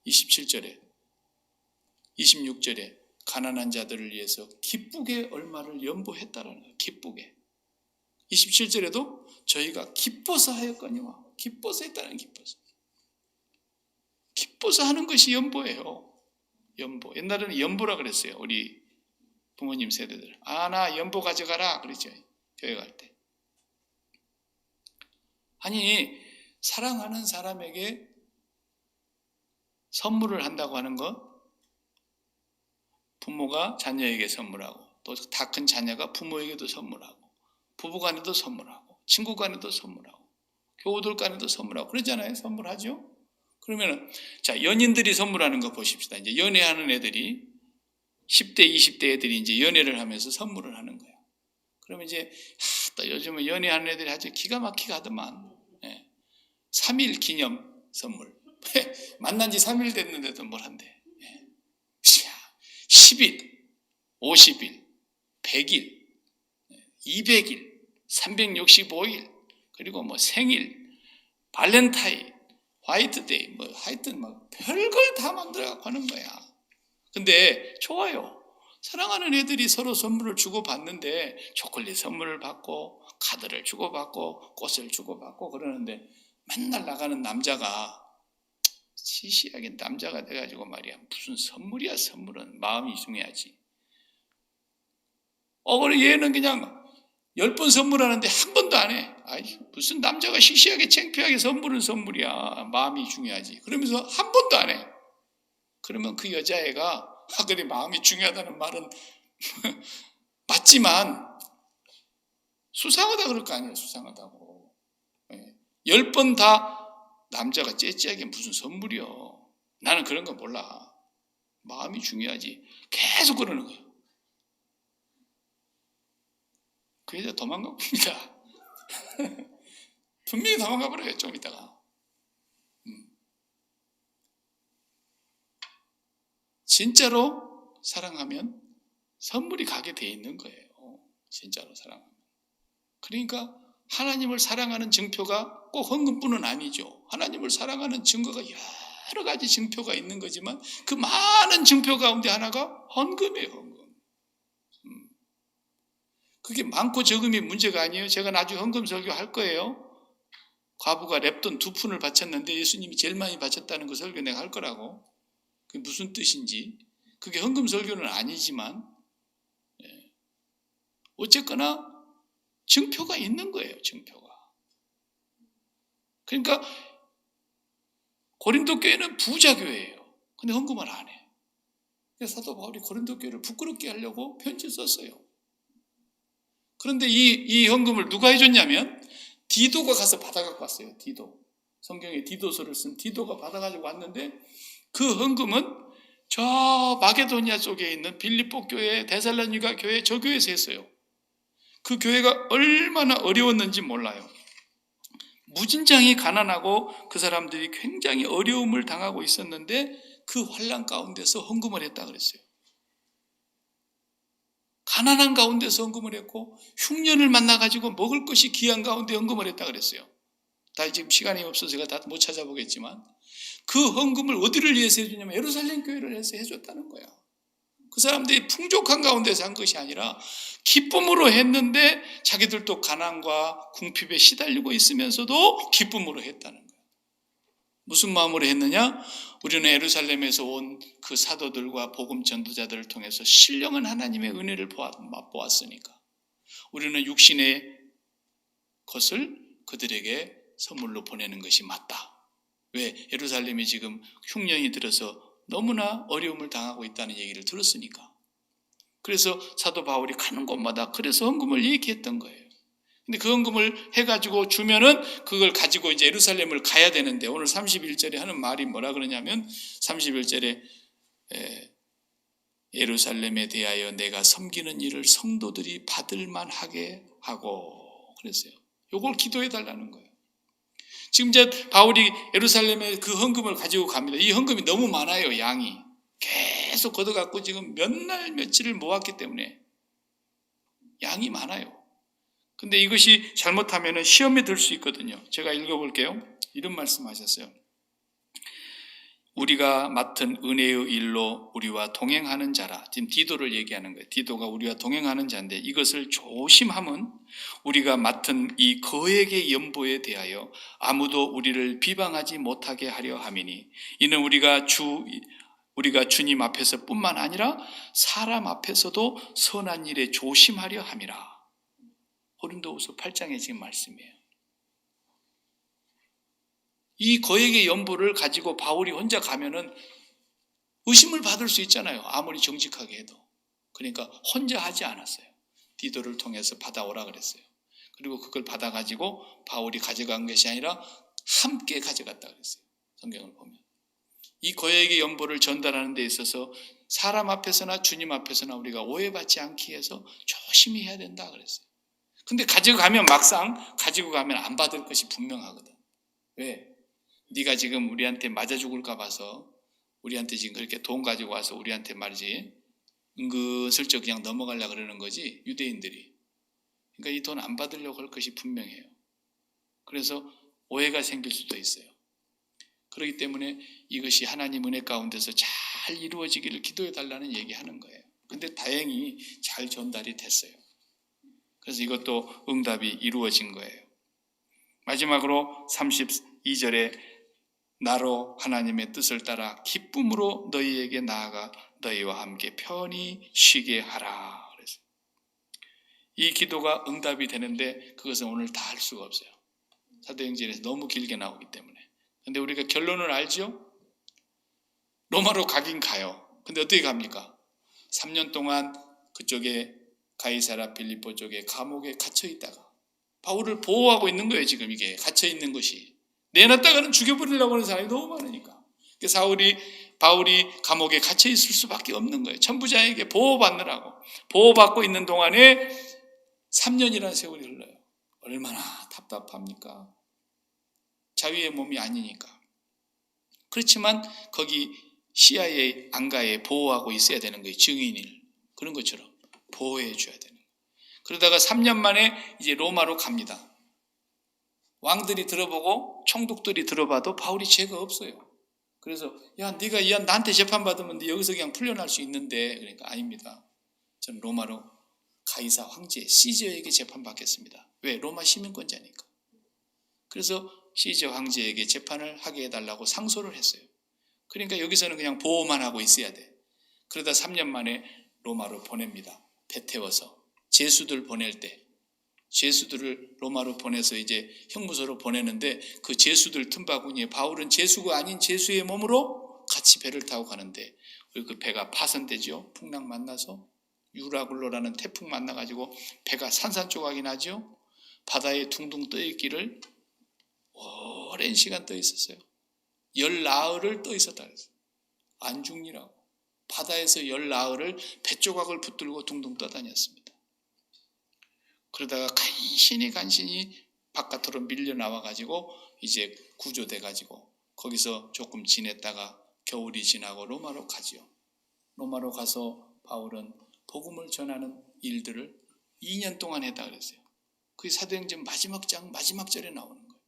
27절에 26절에 가난한 자들을 위해서 기쁘게 얼마를 연보했다라는 거예요. 기쁘게. 27절에도 저희가 기뻐서 하였거니와 기뻐서 했다는 기뻐서. 기뻐서 하는 것이 연보예요. 연보. 옛날에는 연보라 그랬어요. 우리 부모님 세대들. 나 연보 가져가라 그랬죠. 교회 갈 때. 아니 사랑하는 사람에게 선물을 한다고 하는 것, 부모가 자녀에게 선물하고 또 다 큰 자녀가 부모에게도 선물하고 부부 간에도 선물하고 친구 간에도 선물하고 교우들 간에도 선물하고 그러잖아요. 선물하죠. 그러면은 자, 연인들이 선물하는 거 보십시다. 이제 연애하는 애들이 10대, 20대 애들이 이제 연애를 하면서 선물을 하는 거예요. 그러면 이제 또 요즘은 연애하는 애들이 아주 기가 막히게 하더만. 3일 기념 선물. 만난 지 3일 됐는데도 뭘 한대. 10일, 50일, 100일, 200일, 365일, 그리고 뭐 생일, 발렌타인, 화이트데이, 하여튼 별걸 다 만들어갖고 하는 거야. 근데 좋아요. 사랑하는 애들이 서로 선물을 주고받는데 초콜릿 선물을 받고 카드를 주고받고 꽃을 주고받고 그러는데 맨날 나가는 남자가 시시하게 남자가 돼가지고 말이야 무슨 선물이야. 선물은 마음이 중요하지. 그래 얘는 그냥 10번 선물하는데 한 번도 안 해. 무슨 남자가 시시하게 창피하게 선물은 선물이야. 마음이 중요하지. 그러면서 한 번도 안 해. 그러면 그 여자애가 그래 마음이 중요하다는 말은 맞지만 수상하다 그럴 거 아니에요. 수상하다고. 10번 다 남자가 째째하게 무슨 선물이요. 나는 그런 거 몰라. 마음이 중요하지. 계속 그러는 거예요. 그 여자 도망가 봅니다. 분명히 도망가 버려요. 좀 이따가. 진짜로 사랑하면 선물이 가게 돼 있는 거예요. 진짜로 사랑하면. 그러니까 하나님을 사랑하는 증표가 꼭 헌금뿐은 아니죠. 하나님을 사랑하는 증거가 여러 가지 증표가 있는 거지만 그 많은 증표 가운데 하나가 헌금이에요. 헌금. 그게 많고 적음이 문제가 아니에요. 제가 나중에 헌금 설교 할 거예요. 과부가 랩돈 2푼을 바쳤는데 예수님이 제일 많이 바쳤다는 거 설교 내가 할 거라고. 그게 무슨 뜻인지. 그게 헌금 설교는 아니지만 어쨌거나 증표가 있는 거예요. 증표가. 그러니까 고린도 교회는 부자 교회예요. 근데 헌금을 안 해. 그래서 사도 바울이 고린도 교회를 부끄럽게 하려고 편지 썼어요. 그런데 이 헌금을 누가 해줬냐면 디도가 가서 받아갖고 왔어요. 디도. 성경에 디도서를 쓴 디도가 받아가지고 왔는데 그 헌금은 저 마게도니아 쪽에 있는 빌립보 교회, 데살로니가 교회, 저 교회에서 했어요. 그 교회가 얼마나 어려웠는지 몰라요. 무진장이 가난하고 그 사람들이 굉장히 어려움을 당하고 있었는데 그 환난 가운데서 헌금을 했다 그랬어요. 가난한 가운데서 헌금을 했고 흉년을 만나가지고 먹을 것이 귀한 가운데 헌금을 했다 그랬어요. 다 지금 시간이 없어서 제가 다 못 찾아보겠지만 그 헌금을 어디를 위해서 해주냐면 예루살렘 교회를 해서 해줬다는 거야. 그 사람들이 풍족한 가운데서 한 것이 아니라 기쁨으로 했는데 자기들도 가난과 궁핍에 시달리고 있으면서도 기쁨으로 했다는 거예요. 무슨 마음으로 했느냐? 우리는 예루살렘에서 온 그 사도들과 복음 전도자들을 통해서 신령한 하나님의 은혜를 맛보았으니까 우리는 육신의 것을 그들에게 선물로 보내는 것이 맞다. 왜? 예루살렘이 지금 흉년이 들어서 너무나 어려움을 당하고 있다는 얘기를 들었으니까. 그래서 사도 바울이 가는 곳마다 그래서 헌금을 얘기했던 거예요. 근데 그 헌금을 해가지고 주면은 그걸 가지고 이제 예루살렘을 가야 되는데 오늘 31절에 하는 말이 뭐라 그러냐면 31절에 예루살렘에 대하여 내가 섬기는 일을 성도들이 받을 만하게 하고 그랬어요. 요걸 기도해 달라는 거예요. 지금 이제 바울이 예루살렘에 그 헌금을 가지고 갑니다. 이 헌금이 너무 많아요. 양이. 계속 걷어갖고 지금 몇 날 며칠을 모았기 때문에 양이 많아요. 근데 이것이 잘못하면 시험에 들 수 있거든요. 제가 읽어볼게요. 이런 말씀하셨어요. 우리가 맡은 은혜의 일로 우리와 동행하는 자라. 지금 디도를 얘기하는 거예요. 디도가 우리와 동행하는 자인데 이것을 조심함은 우리가 맡은 이 거액의 연보에 대하여 아무도 우리를 비방하지 못하게 하려 함이니 이는 우리가 주님 앞에서 뿐만 아니라 사람 앞에서도 선한 일에 조심하려 함이라. 고린도후서 8장의 지금 말씀이에요. 이 거액의 연보를 가지고 바울이 혼자 가면은 의심을 받을 수 있잖아요. 아무리 정직하게 해도. 그러니까 혼자 하지 않았어요. 디도를 통해서 받아오라 그랬어요. 그리고 그걸 받아가지고 바울이 가져간 것이 아니라 함께 가져갔다 그랬어요. 성경을 보면. 이 거액의 연보를 전달하는 데 있어서 사람 앞에서나 주님 앞에서나 우리가 오해받지 않기 위해서 조심히 해야 된다 그랬어요. 근데 가지고 가면 막상 가지고 가면 안 받을 것이 분명하거든. 왜? 네가 지금 우리한테 맞아 죽을까 봐서 우리한테 지금 그렇게 돈 가지고 와서 우리한테 말이지 은근슬쩍 그냥 넘어가려고 그러는 거지 유대인들이. 그러니까 이 돈 안 받으려고 할 것이 분명해요. 그래서 오해가 생길 수도 있어요. 그렇기 때문에 이것이 하나님 은혜 가운데서 잘 이루어지기를 기도해 달라는 얘기하는 거예요. 근데 다행히 잘 전달이 됐어요. 그래서 이것도 응답이 이루어진 거예요. 마지막으로 32절에 나로 하나님의 뜻을 따라 기쁨으로 너희에게 나아가 너희와 함께 편히 쉬게 하라. 그랬어요. 이 기도가 응답이 되는데 그것은 오늘 다 할 수가 없어요. 사도행전에서 너무 길게 나오기 때문에. 근데 우리가 결론을 알죠? 로마로 가긴 가요. 근데 어떻게 갑니까? 3년 동안 그쪽에 가이사라 빌립보 쪽에 감옥에 갇혀 있다가 바울을 보호하고 있는 거예요. 지금 이게 갇혀 있는 것이 내놨다가는 죽여버리려고 하는 사람이 너무 많으니까 바울이 감옥에 갇혀 있을 수밖에 없는 거예요. 천부장에게 보호받느라고. 보호받고 있는 동안에 3년이라는 세월이 흘러요. 얼마나 답답합니까? 자유의 몸이 아니니까. 그렇지만 거기 CIA 안가에 보호하고 있어야 되는 거예요. 증인을. 그런 것처럼 보호해 줘야 되는 거예요. 그러다가 3년 만에 이제 로마로 갑니다. 왕들이 들어보고 총독들이 들어봐도 바울이 죄가 없어요. 그래서 야 네가 나한테 재판받으면 네 여기서 그냥 풀려날 수 있는데, 그러니까 아닙니다. 저는 로마로 가이사 황제 시저에게 재판받겠습니다. 왜? 로마 시민권자니까. 그래서 시저 황제에게 재판을 하게 해달라고 상소를 했어요. 그러니까 여기서는 그냥 보호만 하고 있어야 돼. 그러다 3년 만에 로마로 보냅니다. 배 태워서. 죄수들 보낼 때 죄수들을 로마로 보내서 이제 형무소로 보내는데 그 죄수들 틈바구니에 바울은 죄수가 아닌 죄수의 몸으로 같이 배를 타고 가는데 그 배가 파손되죠. 풍랑 만나서 유라굴로라는 태풍 만나가지고 배가 산산조각이 나죠. 바다에 둥둥 떠 있기를 오랜 시간 떠 있었어요. 열 나흘을 떠 있었다 그랬어요. 안 죽니라고. 바다에서 열 나흘을 배조각을 붙들고 둥둥 떠다녔습니다. 그러다가 간신히 바깥으로 밀려 나와가지고 이제 구조돼가지고 거기서 조금 지냈다가 겨울이 지나고 로마로 가지요. 로마로 가서 바울은 복음을 전하는 일들을 2년 동안 했다 그랬어요. 그게 사도행전 마지막 장 마지막 절에 나오는 거예요.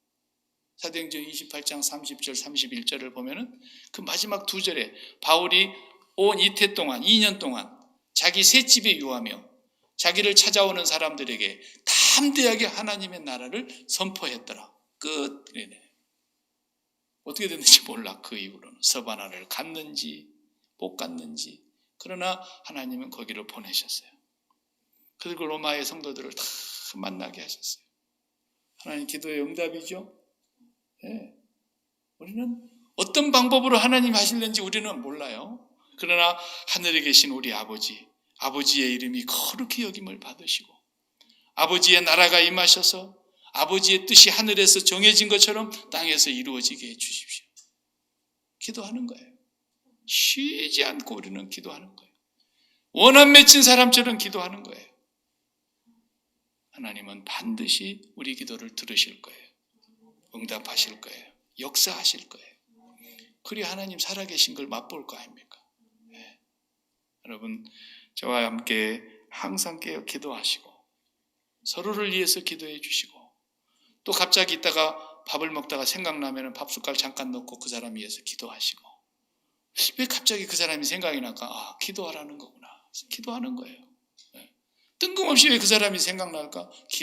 사도행전 28장 30절 31절을 보면은 그 마지막 두 절에 바울이 온 이태 동안 2년 동안 자기 셋집에 유하며 자기를 찾아오는 사람들에게 담대하게 하나님의 나라를 선포했더라. 끝. 이래. 어떻게 됐는지 몰라. 그 이후로는 서바나를 갔는지 못 갔는지. 그러나 하나님은 거기를 보내셨어요. 그리고 로마의 성도들을 다 만나게 하셨어요. 하나님 기도의 응답이죠. 네. 우리는 어떤 방법으로 하나님 하실는지 우리는 몰라요. 그러나 하늘에 계신 우리 아버지의 이름이 거룩히 여김을 받으시고 아버지의 나라가 임하셔서 아버지의 뜻이 하늘에서 정해진 것처럼 땅에서 이루어지게 해주십시오. 기도하는 거예요. 쉬지 않고 우리는 기도하는 거예요. 원한 맺힌 사람처럼 기도하는 거예요. 하나님은 반드시 우리 기도를 들으실 거예요. 응답하실 거예요. 역사하실 거예요. 그리 하나님 살아계신 걸 맛볼 거 아닙니까? 네. 여러분 저와 함께 항상 깨어 기도하시고 서로를 위해서 기도해 주시고 또 갑자기 있다가 밥을 먹다가 생각나면 밥숟갈 잠깐 놓고 그 사람 위해서 기도하시고 왜 갑자기 그 사람이 생각이 날까? 기도하라는 거구나. 기도하는 거예요. 네. 뜬금없이 왜 그 사람이 생각날까? 기도.